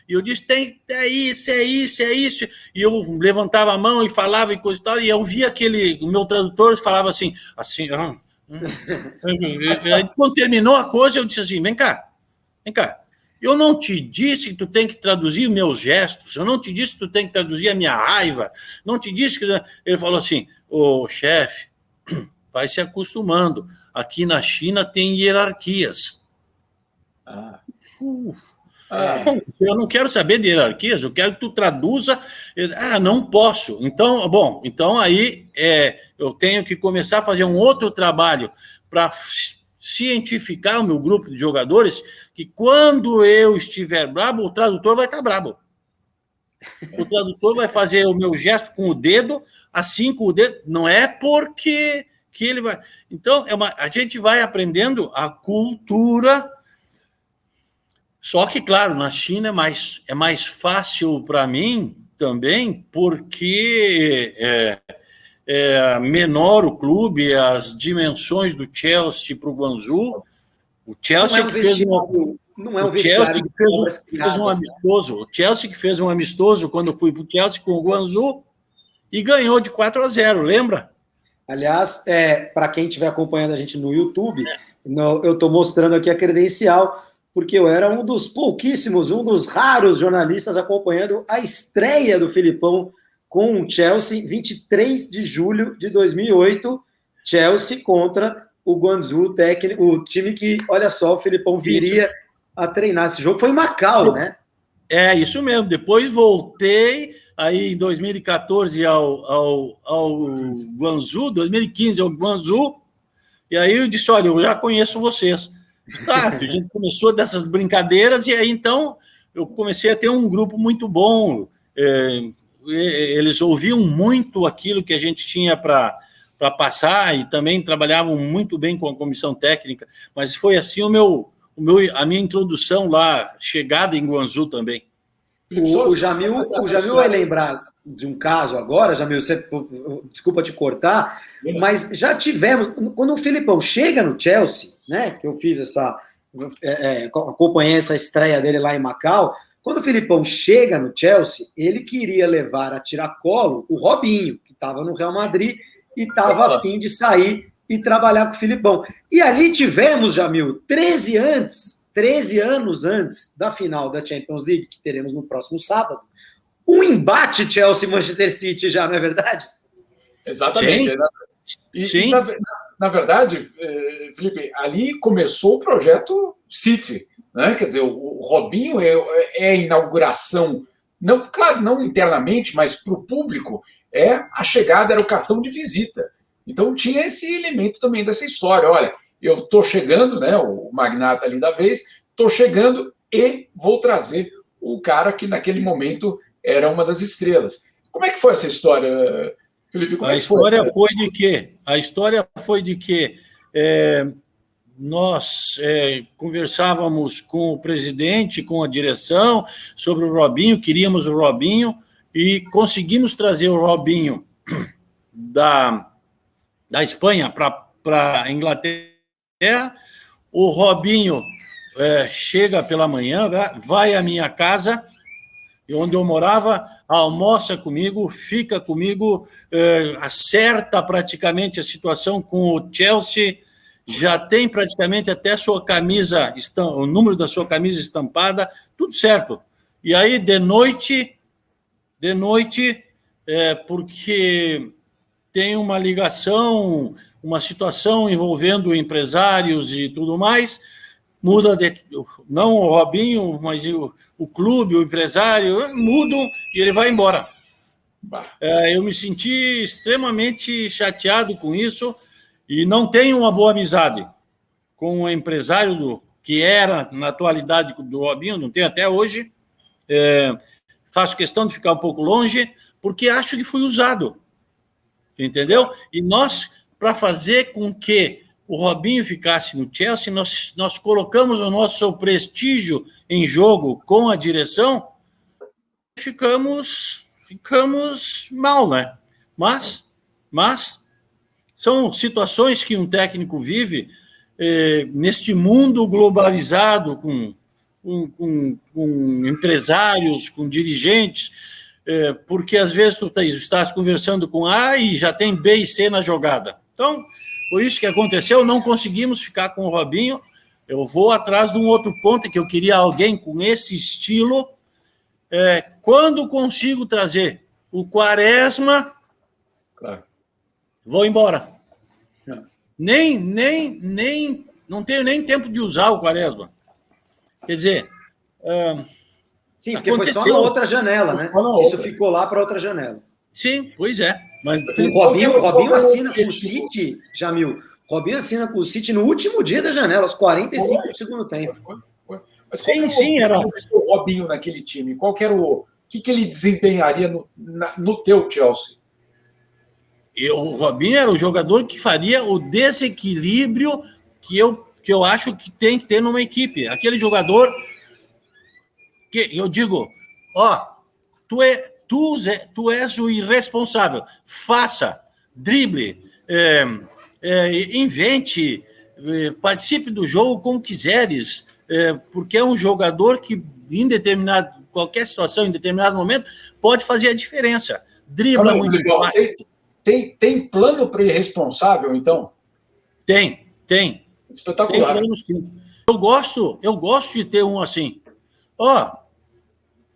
e eu disse, é isso, e eu levantava a mão e falava e coisa e tal, e eu via o meu tradutor falava assim, quando terminou a coisa, eu disse assim, vem cá, eu não te disse que tu tem que traduzir meus gestos, eu não te disse que tu tem que traduzir a minha raiva, não te disse que... Ele falou assim, chefe, vai se acostumando, aqui na China tem hierarquias. Eu não quero saber de hierarquias, eu quero que tu traduza. Não posso. Então aí eu tenho que começar a fazer um outro trabalho para cientificar o meu grupo de jogadores que quando eu estiver brabo, o tradutor vai estar brabo. O tradutor vai fazer o meu gesto com o dedo, assim com o dedo, não é porque que ele vai... Então, a gente vai aprendendo a cultura. Só que, claro, na China é mais fácil para mim também, porque é menor o clube, as dimensões do Chelsea para o Guangzhou. O Chelsea que fez um amistoso. O Chelsea que fez um amistoso quando eu fui para o Chelsea com o Guangzhou e ganhou de 4-0, lembra? Aliás, para quem estiver acompanhando a gente no YouTube, eu estou mostrando aqui a credencial, porque eu era um dos pouquíssimos, um dos raros jornalistas acompanhando a estreia do Filipão com o Chelsea, 23 de julho de 2008, Chelsea contra o Guangzhou, o time que, olha só, o Filipão viria a treinar. Esse jogo foi em Macau, né? É, isso mesmo. Depois voltei aí em 2014 ao Guangzhou, 2015 ao Guangzhou, e aí eu disse, olha, eu já conheço vocês. Tá, a gente começou dessas brincadeiras e aí então eu comecei a ter um grupo muito bom. Eles ouviam muito aquilo que a gente tinha para passar e também trabalhavam muito bem com a comissão técnica, mas foi assim a minha introdução lá, chegada em Guangzhou também. O Jamil vai lembrar de um caso agora, Jamil, desculpa te cortar, mas já tivemos, quando o Filipão chega no Chelsea, né, que eu fiz acompanhei essa estreia dele lá em Macau, quando o Filipão chega no Chelsea, ele queria levar a tiracolo o Robinho, que estava no Real Madrid e estava a fim de sair e trabalhar com o Filipão. E ali tivemos, Jamil, 13 anos antes da final da Champions League, que teremos no próximo sábado, um embate Chelsea-Manchester City já, não é verdade? Exatamente. Sim. Na verdade, Felipe, ali começou o projeto City, né? Quer dizer, o Robinho é a inauguração, não internamente, mas para o público, a chegada, era o cartão de visita. Então tinha esse elemento também dessa história. Olha, eu estou chegando, né? O magnata ali da vez, estou chegando e vou trazer o cara que naquele momento era uma das estrelas. Como é que foi essa história, Felipe? A história foi de que nós conversávamos com o presidente, com a direção, sobre o Robinho, queríamos o Robinho, e conseguimos trazer o Robinho da Espanha para a Inglaterra. O Robinho chega pela manhã, vai à minha casa, onde eu morava, almoça comigo, fica comigo, acerta praticamente a situação com o Chelsea, já tem praticamente até sua camisa, o número da sua camisa estampada, tudo certo. E aí, de noite, porque tem uma ligação, uma situação envolvendo empresários e tudo mais, muda, não o Robinho, mas o clube, o empresário, mudam e ele vai embora. Eu me senti extremamente chateado com isso e não tenho uma boa amizade com o empresário que era, na atualidade, do Robinho, não tenho até hoje. Faço questão de ficar um pouco longe, porque acho que fui usado. Entendeu? E nós, para fazer com que o Robinho ficasse no Chelsea, nós colocamos o nosso prestígio em jogo com a direção, ficamos mal, né? Mas são situações que um técnico vive neste mundo globalizado, com empresários, com dirigentes, porque às vezes tu estás conversando com A e já tem B e C na jogada. Então, foi isso que aconteceu, não conseguimos ficar com o Robinho. Eu vou atrás de um outro ponto, que eu queria alguém com esse estilo. Quando consigo trazer o Quaresma, claro, vou embora. Não tenho nem tempo de usar o Quaresma. Quer dizer... sim, porque aconteceu. Foi só na outra janela, né? Isso ficou lá para outra janela. Sim, pois é. Mas o Robinho assina com o City, Jamil. Robinho assina com o City no último dia da janela, aos 45 do segundo tempo. Mas sim, era o Robinho naquele time. Qual que era o que ele desempenharia no teu Chelsea? O Robinho era o jogador que faria o desequilíbrio que eu acho que tem que ter numa equipe. Aquele jogador que eu digo, tu és o irresponsável. Faça, drible, invente, participe do jogo como quiseres, porque é um jogador que qualquer situação, em determinado momento, pode fazer a diferença. Dribla muito fácil. Tem plano para irresponsável, então? Tem. Espetacular. Tem plano, sim. Eu gosto de ter um assim.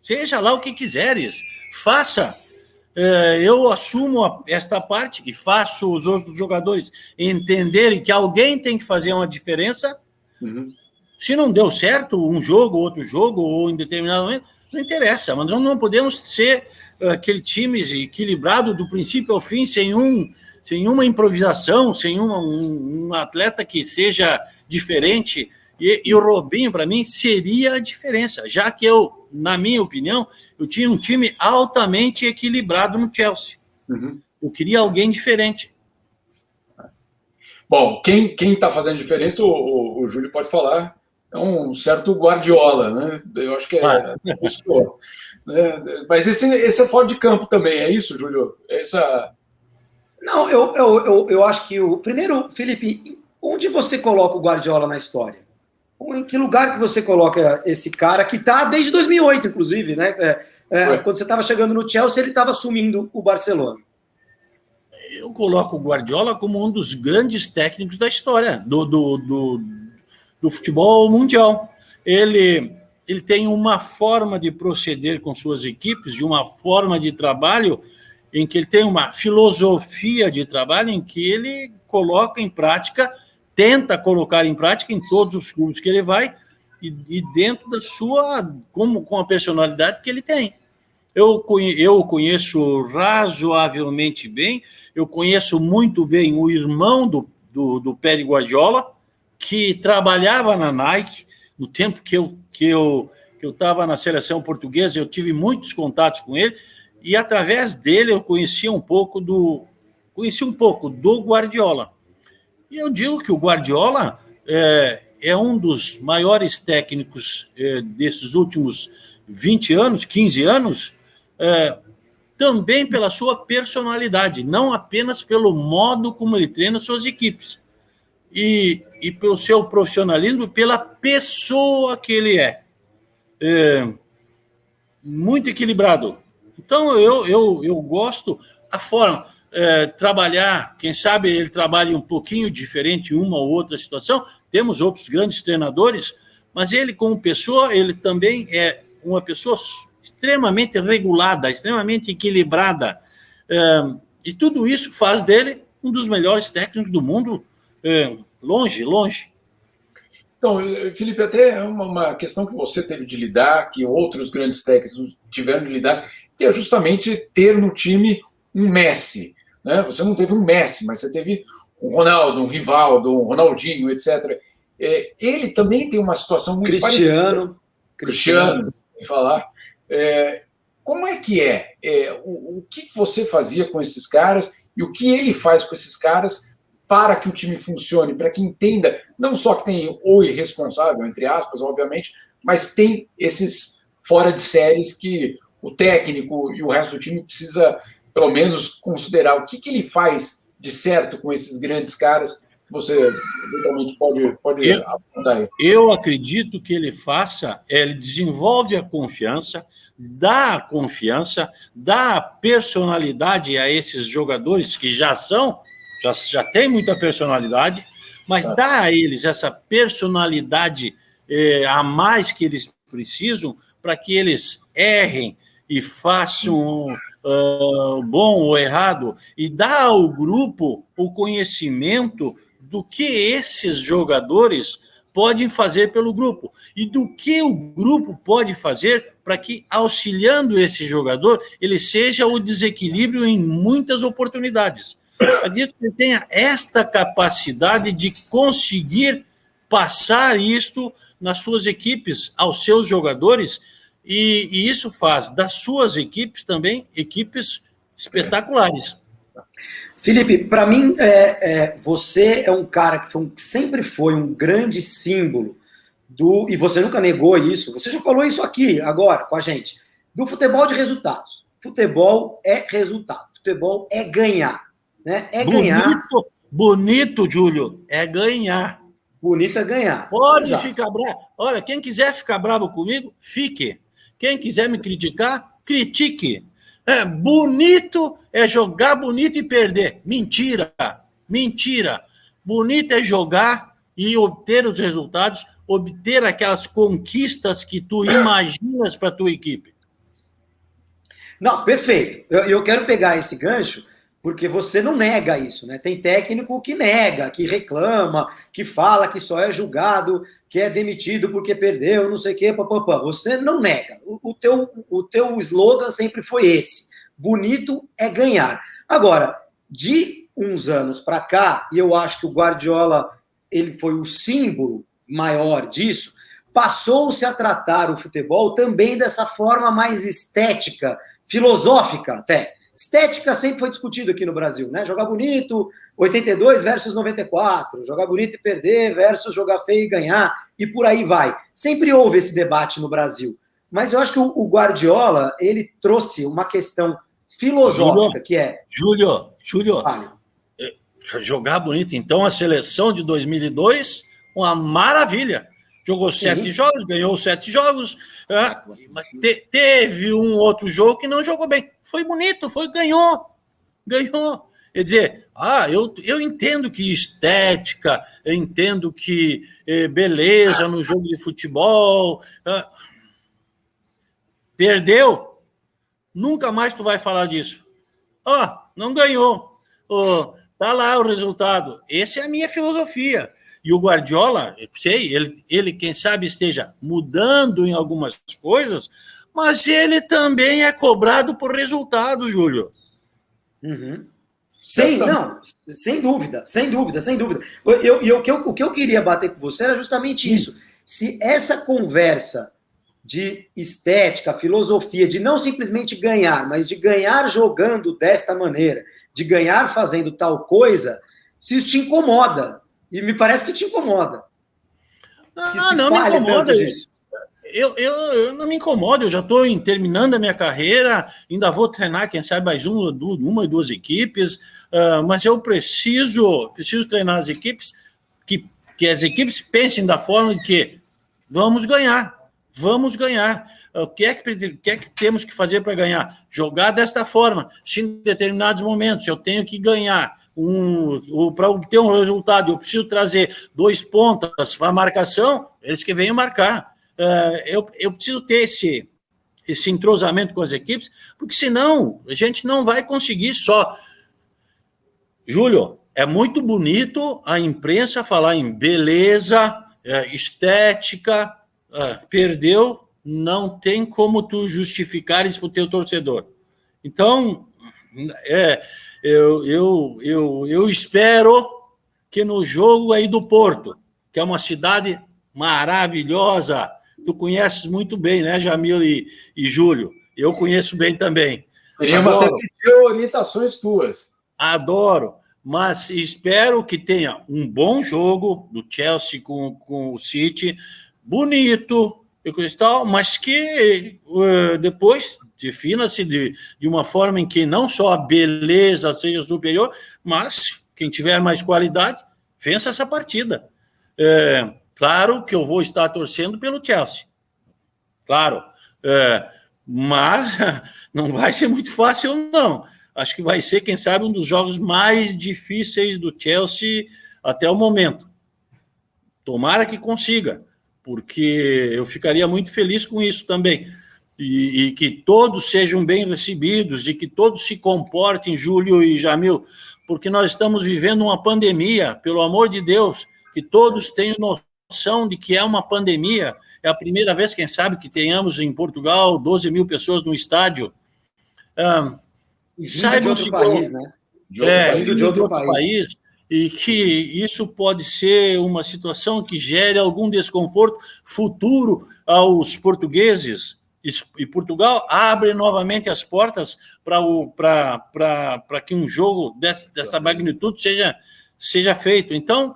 Seja lá o que quiseres, faça. Eu assumo esta parte e faço os outros jogadores entenderem que alguém tem que fazer uma diferença. Uhum. Se não deu certo um jogo, outro jogo, ou em determinado momento, não interessa, mas nós não podemos ser aquele time equilibrado do princípio ao fim, sem uma improvisação, sem um atleta que seja diferente. E o Robinho, para mim, seria a diferença, já que na minha opinião, eu tinha um time altamente equilibrado no Chelsea. Uhum. Eu queria alguém diferente. Bom, quem está fazendo diferença, o Júlio pode falar, é um certo Guardiola, né? Eu acho que é isso. Mas esse é fora de campo também, é isso, Júlio? Não, eu acho que primeiro, Felipe, onde você coloca o Guardiola na história? Em que lugar que você coloca esse cara que está desde 2008, inclusive, né? Quando você estava chegando no Chelsea, ele estava assumindo o Barcelona. Eu coloco o Guardiola como um dos grandes técnicos da história do futebol mundial. Ele tem uma forma de proceder com suas equipes, de uma forma de trabalho em que ele tem uma filosofia de trabalho em que ele coloca em prática, tenta colocar em prática em todos os clubes que ele vai e dentro da sua, com a personalidade que ele tem. Eu conheço razoavelmente bem, eu conheço muito bem o irmão do Pep Guardiola, que trabalhava na Nike, no tempo que eu estava na seleção portuguesa, eu tive muitos contatos com ele, e através dele eu conheci um pouco do Guardiola. E eu digo que o Guardiola é um dos maiores técnicos desses últimos 20 anos, 15 anos, também pela sua personalidade, não apenas pelo modo como ele treina suas equipes. E pelo seu profissionalismo, pela pessoa que ele é. Muito equilibrado. Então, eu gosto a forma... trabalhar, quem sabe ele trabalha um pouquinho diferente em uma ou outra situação, temos outros grandes treinadores, mas ele como pessoa, ele também é uma pessoa extremamente regulada, extremamente equilibrada, e tudo isso faz dele um dos melhores técnicos do mundo, longe. Então, Felipe, até é uma questão que você teve de lidar, que outros grandes técnicos tiveram de lidar, que é justamente ter no time um Messi, né? Você não teve um Messi, mas você teve um Ronaldo, um Rivaldo, um Ronaldinho, etc. Ele também tem uma situação muito parecida. Cristiano, em falar. Como é que o que você fazia com esses caras e o que ele faz com esses caras para que o time funcione, para que entenda, não só que tem o irresponsável, entre aspas, obviamente, mas tem esses fora de séries que o técnico e o resto do time precisa, pelo menos, considerar o que ele faz de certo com esses grandes caras. Você eventualmente pode apontar aí. Eu acredito que ele ele desenvolve a confiança, dá personalidade a esses jogadores que já têm muita personalidade, mas dá a eles essa personalidade a mais que eles precisam para que eles errem e façam bom ou errado, e dá ao grupo o conhecimento do que esses jogadores podem fazer pelo grupo e do que o grupo pode fazer para que, auxiliando esse jogador, ele seja o desequilíbrio em muitas oportunidades. Acredito que ele tenha esta capacidade de conseguir passar isto nas suas equipes, aos seus jogadores, e isso faz das suas equipes também equipes espetaculares. Felipe, para mim, você é um cara que sempre foi um grande símbolo e você nunca negou isso, você já falou isso aqui agora com a gente, do futebol de resultados. Futebol é resultado, futebol é ganhar. Né? Ganhar. Bonito, Júlio, é ganhar. Bonito é ganhar. Pode ficar bravo. Olha, quem quiser ficar bravo comigo, fique. Quem quiser me criticar, critique. Bonito é jogar bonito e perder. Mentira. Bonito é jogar e obter os resultados, obter aquelas conquistas que tu imaginas para a tua equipe. Não, perfeito. Eu quero pegar esse gancho, porque você não nega isso, né? Tem técnico que nega, que reclama, que fala que só é julgado, que é demitido porque perdeu, não sei o quê, papapá. Você não nega. O teu slogan sempre foi esse. Bonito é ganhar. Agora, de uns anos para cá, e eu acho que o Guardiola ele foi o símbolo maior disso, passou-se a tratar o futebol também dessa forma mais estética, filosófica até. Estética sempre foi discutido aqui no Brasil, né? Jogar bonito, 82 versus 94, jogar bonito e perder versus jogar feio e ganhar, e por aí vai. Sempre houve esse debate no Brasil. Mas eu acho que o Guardiola, ele trouxe uma questão filosófica, que é... Júlio, jogar bonito. Então, a seleção de 2002, uma maravilha. Jogou 7 jogos, ganhou 7 jogos. Teve um outro jogo que não jogou bem. Foi bonito, ganhou. Quer dizer, eu entendo que estética, eu entendo que beleza no jogo de futebol. Perdeu, nunca mais tu vai falar disso. Não ganhou. Tá lá o resultado. Essa é a minha filosofia. E o Guardiola, eu sei, ele quem sabe esteja mudando em algumas coisas, mas ele também é cobrado por resultado, Júlio. Uhum. Sem dúvida. O que eu queria bater com você era justamente isso. Se essa conversa de estética, filosofia, de não simplesmente ganhar, mas de ganhar jogando desta maneira, de ganhar fazendo tal coisa, se isso te incomoda. E me parece que te incomoda. Não me incomoda. Eu não me incomodo, eu já estou terminando a minha carreira, ainda vou treinar, quem sabe, mais uma e duas equipes, mas eu preciso treinar as equipes, que as equipes pensem da forma de que vamos ganhar. O que é que temos que fazer para ganhar? Jogar desta forma, se em determinados momentos eu tenho que ganhar, para obter um resultado, eu preciso trazer 2 pontas para a marcação, eles que venham marcar. Eu preciso ter esse entrosamento com as equipes, porque senão a gente não vai conseguir só. Júlio, é muito bonito a imprensa falar em beleza, estética, perdeu, não tem como tu justificar isso para o teu torcedor. Então, eu espero que no jogo aí do Porto, que é uma cidade maravilhosa, tu conheces muito bem, né, Jamil e Júlio? Eu conheço bem também. Teríamos até que ter orientações tuas. Adoro. mas espero que tenha um bom jogo do Chelsea com o City, bonito, e coisa e tal, mas que depois defina-se de uma forma em que não só a beleza seja superior, mas quem tiver mais qualidade, vença essa partida. Claro que eu vou estar torcendo pelo Chelsea. Claro. Mas não vai ser muito fácil, não. Acho que vai ser, quem sabe, um dos jogos mais difíceis do Chelsea até o momento. Tomara que consiga, porque eu ficaria muito feliz com isso também. E que todos sejam bem recebidos, de que todos se comportem, Júlio e Jamil, porque nós estamos vivendo uma pandemia, pelo amor de Deus, que todos tenham noção de que é uma pandemia. É a primeira vez, quem sabe, que tenhamos em Portugal 12 mil pessoas no estádio. De outro país, né? De outro país. E que isso pode ser uma situação que gere algum desconforto futuro aos portugueses. E Portugal abre novamente as portas para que um jogo dessa magnitude seja feito. Então,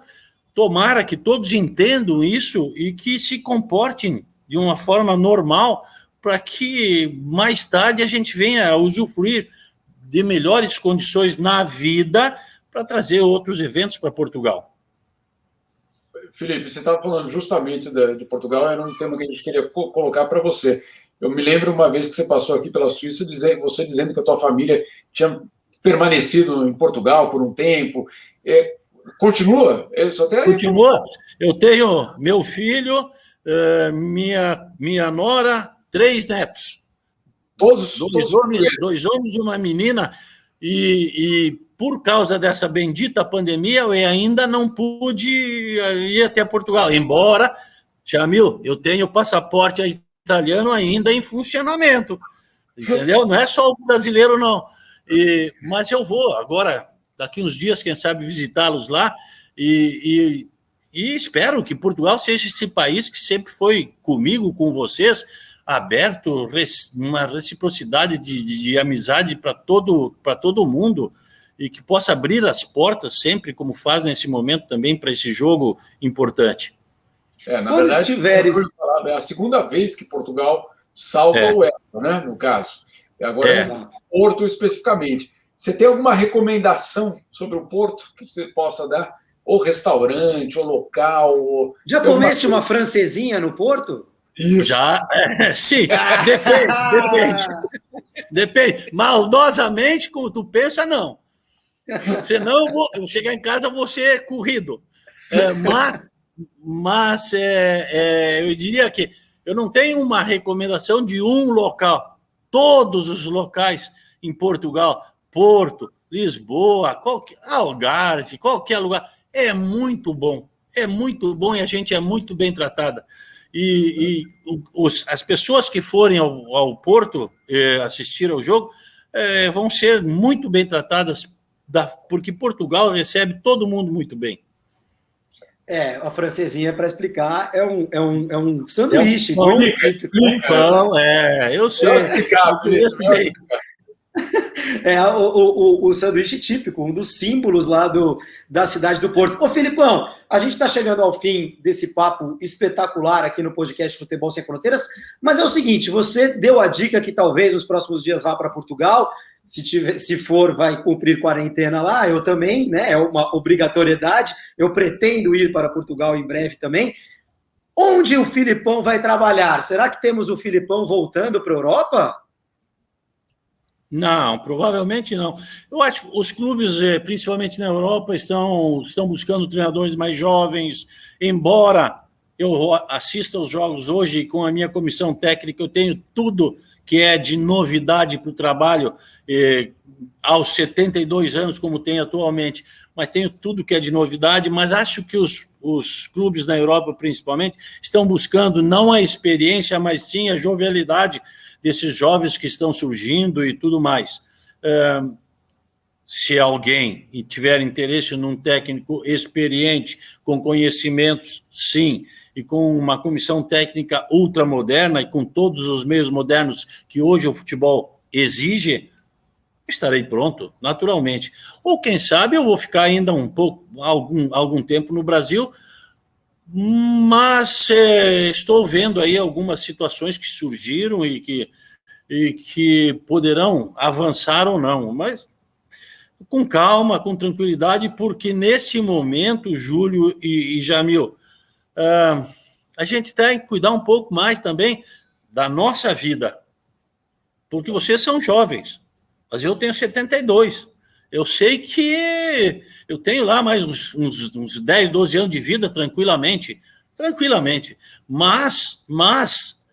tomara que todos entendam isso e que se comportem de uma forma normal para que mais tarde a gente venha a usufruir de melhores condições na vida para trazer outros eventos para Portugal. Felipe, você estava falando justamente de Portugal, era um tema que a gente queria colocar para você. Eu me lembro uma vez que você passou aqui pela Suíça, você dizendo que a tua família tinha permanecido em Portugal por um tempo. Continua? Continua. Eu tenho meu filho, minha nora, 3 netos. Dois homens e uma menina. E por causa dessa bendita pandemia, eu ainda não pude ir até Portugal. Embora, Jamil, eu tenho passaporte italiano ainda em funcionamento. Entendeu? Não é só o brasileiro, não. Mas eu vou agora, daqui uns dias, quem sabe, visitá-los lá. E espero que Portugal seja esse país que sempre foi comigo, com vocês, aberto, uma reciprocidade de amizade para todo mundo, e que possa abrir as portas sempre, como faz nesse momento também, para esse jogo importante. Na verdade, é a segunda vez que Portugal salva o UEFA, né, no caso. Agora, Porto especificamente. Você tem alguma recomendação sobre o Porto que você possa dar? Ou restaurante, ou local? Já comeste uma francesinha no Porto? Isso. Já, sim, depende. Maldosamente, como tu pensa, não. Senão eu chegar em casa, vou ser corrido. Mas eu diria que eu não tenho uma recomendação de um local. Todos os locais em Portugal, Porto, Lisboa, Algarve, qualquer lugar, é muito bom e a gente é muito bem tratada. As pessoas que forem ao Porto assistir ao jogo vão ser muito bem tratadas, porque Portugal recebe todo mundo muito bem. A francesinha, para explicar, é um sanduíche. Pão, eu sei. O sanduíche típico, um dos símbolos lá da cidade do Porto. Ô, Filipão, a gente está chegando ao fim desse papo espetacular aqui no podcast Futebol Sem Fronteiras, mas é o seguinte, você deu a dica que talvez nos próximos dias vá para Portugal, se for, vai cumprir quarentena lá, eu também, né? É uma obrigatoriedade, eu pretendo ir para Portugal em breve também. Onde o Filipão vai trabalhar? Será que temos o Filipão voltando para a Europa? Não, provavelmente não. Eu acho que os clubes, principalmente na Europa, estão buscando treinadores mais jovens, embora eu assista aos jogos hoje e com a minha comissão técnica eu tenho tudo que é de novidade para o trabalho aos 72 anos, como tem atualmente, mas tenho tudo que é de novidade, mas acho que os clubes na Europa, principalmente, estão buscando não a experiência, mas sim a jovialidade desses jovens que estão surgindo e tudo mais. Se alguém tiver interesse num técnico experiente, com conhecimentos, sim, e com uma comissão técnica ultramoderna e com todos os meios modernos que hoje o futebol exige, estarei pronto, naturalmente. Ou, quem sabe, eu vou ficar ainda algum tempo no Brasil, mas estou vendo aí algumas situações que surgiram e que poderão avançar ou não, mas com calma, com tranquilidade, porque nesse momento, Júlio e Jamil, a gente tem que cuidar um pouco mais também da nossa vida, porque vocês são jovens, mas eu tenho 72. Eu sei que eu tenho lá mais uns 10, 12 anos de vida tranquilamente, mas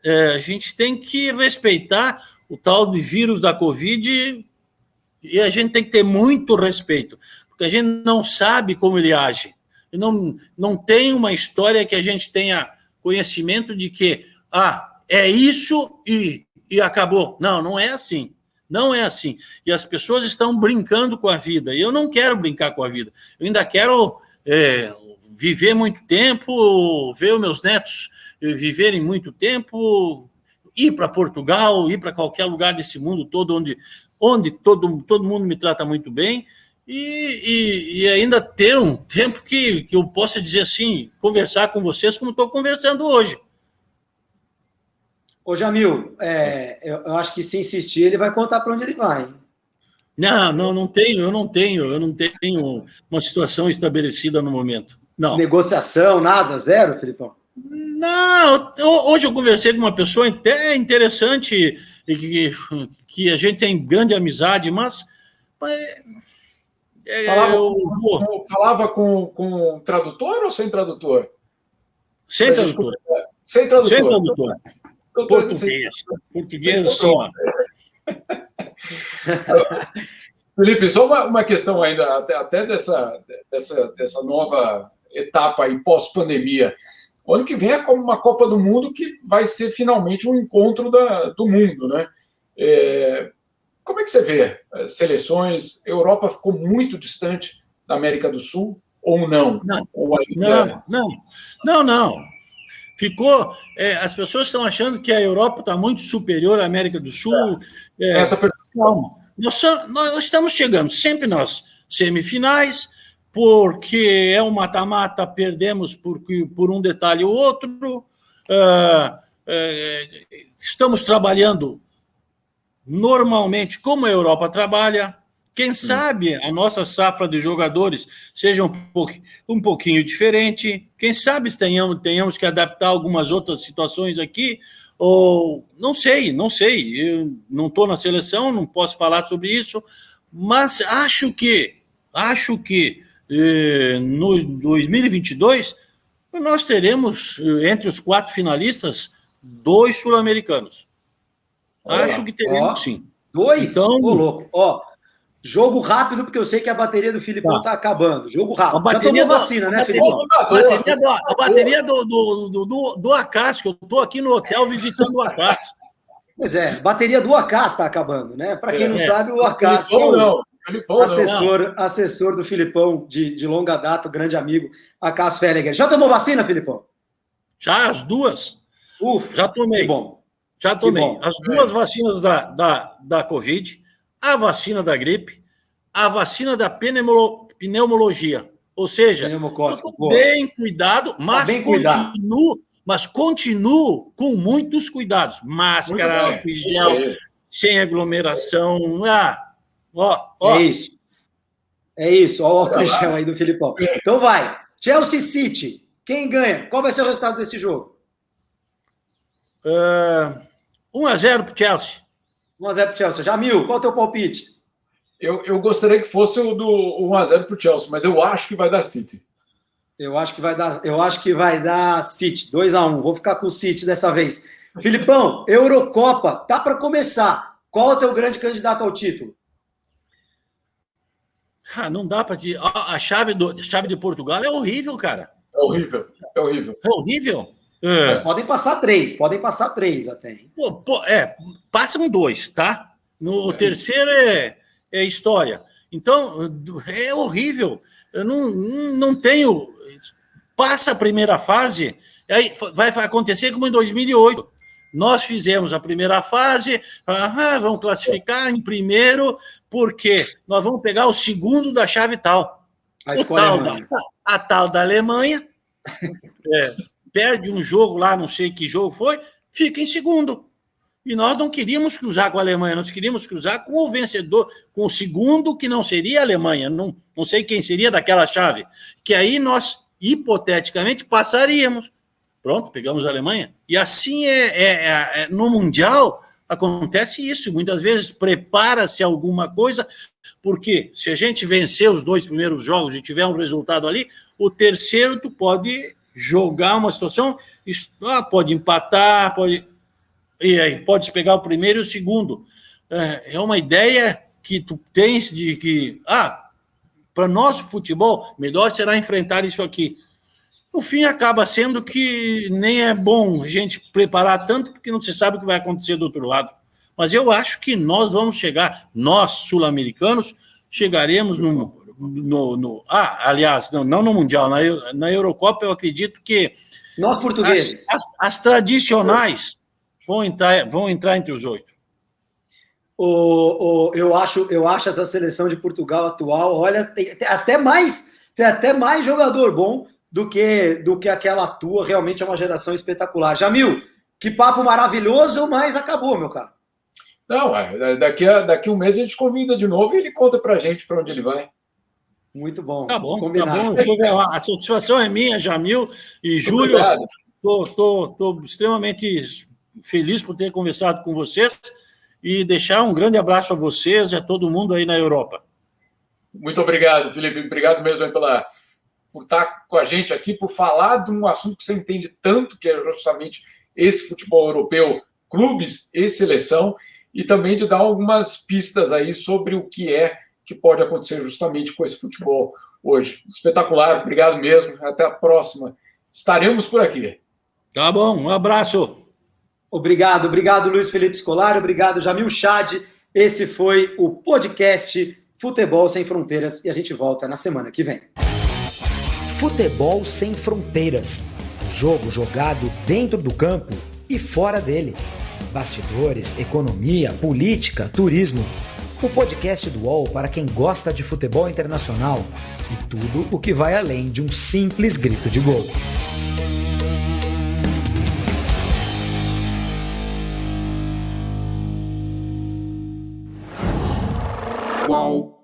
a gente tem que respeitar o tal de vírus da Covid e a gente tem que ter muito respeito, porque a gente não sabe como ele age. Não tem uma história que a gente tenha conhecimento de que é isso e acabou. Não é assim. Não é assim. E as pessoas estão brincando com a vida. E eu não quero brincar com a vida. Eu ainda quero viver muito tempo, ver os meus netos viverem muito tempo, ir para Portugal, ir para qualquer lugar desse mundo todo onde todo mundo me trata muito bem, e ainda ter um tempo que eu possa dizer assim, conversar com vocês como estou conversando hoje. Ô, Jamil, eu acho que se insistir, ele vai contar para onde ele vai. Hein? Eu não tenho uma situação estabelecida no momento. Não. Negociação, nada, zero, Filipão? Não, hoje eu conversei com uma pessoa até interessante, que a gente tem grande amizade, mas falava com tradutor ou sem tradutor? Sem tradutor. Sem tradutor. Sem tradutor. Português, só. Felipe, só uma questão ainda, até dessa nova etapa aí pós-pandemia. O ano que vem é como uma Copa do Mundo que vai ser finalmente um encontro do mundo, né? Como é que você vê as seleções? A Europa ficou muito distante da América do Sul ou não? Não. Ficou. As pessoas estão achando que a Europa está muito superior à América do Sul. Calma. Nós estamos chegando sempre nas semifinais, porque é um mata-mata, perdemos por um detalhe ou outro. Estamos trabalhando normalmente como a Europa trabalha. Quem sabe a nossa safra de jogadores seja um pouquinho diferente. Quem sabe tenhamos que adaptar algumas outras situações aqui. Ou não sei. Eu não estou na seleção, não posso falar sobre isso, mas acho que no 2022 nós teremos entre os 4 finalistas 2 sul-americanos. Acho que teremos, sim. 2? Então, louco. Jogo rápido, porque eu sei que a bateria do Filipão está acabando. Jogo rápido. Já tomou vacina, né, Filipão? A bateria do Acácio, que eu estou aqui no hotel visitando o Acácio. Pois é, a bateria do Acácio está acabando, né? Para quem não sabe, o Acácio assessor do Filipão de longa data, o grande amigo Acácio Felliger. Já tomou vacina, Filipão? Já, as 2. Ufa, já tomei. Que bom. Já tomei. As 2 vacinas da Covid, a vacina da gripe, a vacina da pneumologia. Ou seja, bem cuidado, mas continuo com muitos cuidados. Máscara, álcool em gel, sem aglomeração. É isso. Olha o álcool em gel aí do Filipão. Então vai. Chelsea City. Quem ganha? Qual vai ser o resultado desse jogo? 1-0 para o Chelsea. 1-0 para o Chelsea. Jamil, qual é o teu palpite? Eu gostaria que fosse o do 1-0 para o Chelsea, mas eu acho que vai dar City. Eu acho que vai dar City, 2-1. Vou ficar com o City dessa vez. Filipão, Eurocopa, tá para começar. Qual é o teu grande candidato ao título? Não dá para dizer. A chave de Portugal é horrível, cara. É horrível. Mas podem passar 3 até. Hein? Passam 2, tá? No terceiro é história. Então, é horrível. Eu não tenho... Passa a primeira fase, aí vai acontecer como em 2008. Nós fizemos a primeira fase, vamos classificar em primeiro, porque nós vamos pegar o segundo da chave tal. A tal da Alemanha perde um jogo lá, não sei que jogo foi, fica em segundo. E nós não queríamos cruzar com a Alemanha, nós queríamos cruzar com o vencedor, com o segundo, que não seria a Alemanha, não sei quem seria daquela chave, que aí nós, hipoteticamente, passaríamos. Pronto, pegamos a Alemanha. E assim no Mundial acontece isso. Muitas vezes prepara-se alguma coisa, porque se a gente vencer os 2 primeiros jogos e tiver um resultado ali, o terceiro tu pode jogar uma situação, pode empatar, e aí pode pegar o primeiro e o segundo. É uma ideia que tu tens de que, para nosso futebol, melhor será enfrentar isso aqui. No fim, acaba sendo que nem é bom a gente preparar tanto, porque não se sabe o que vai acontecer do outro lado. Mas eu acho que nós vamos chegar, nós, sul-americanos, chegaremos aliás, não no Mundial, na Eurocopa, eu acredito que nós, portugueses, as tradicionais vão entrar entre os 8. Eu acho essa seleção de Portugal atual, olha, tem até mais jogador bom do que aquela tua. Realmente é uma geração espetacular. Jamil, que papo maravilhoso, mas acabou, meu caro. Não, daqui a um mês a gente convida de novo e ele conta pra gente para onde ele vai. Muito bom. Tá bom, combinado. Tá bom. A satisfação é minha, Jamil e Júlio. Estou extremamente feliz por ter conversado com vocês e deixar um grande abraço a vocês e a todo mundo aí na Europa. Muito obrigado, Felipe. Obrigado mesmo por estar com a gente aqui, por falar de um assunto que você entende tanto, que é justamente esse futebol europeu, clubes e seleção, e também de dar algumas pistas aí sobre o que pode acontecer justamente com esse futebol hoje. Espetacular, obrigado mesmo. Até a próxima. Estaremos por aqui. Tá bom, um abraço. Obrigado, Luiz Felipe Scolari, obrigado, Jamil Chad. Esse foi o podcast Futebol Sem Fronteiras e a gente volta na semana que vem. Futebol Sem Fronteiras. Jogo jogado dentro do campo e fora dele. Bastidores, economia, política, turismo. O podcast do UOL para quem gosta de futebol internacional e tudo o que vai além de um simples grito de gol. UOL.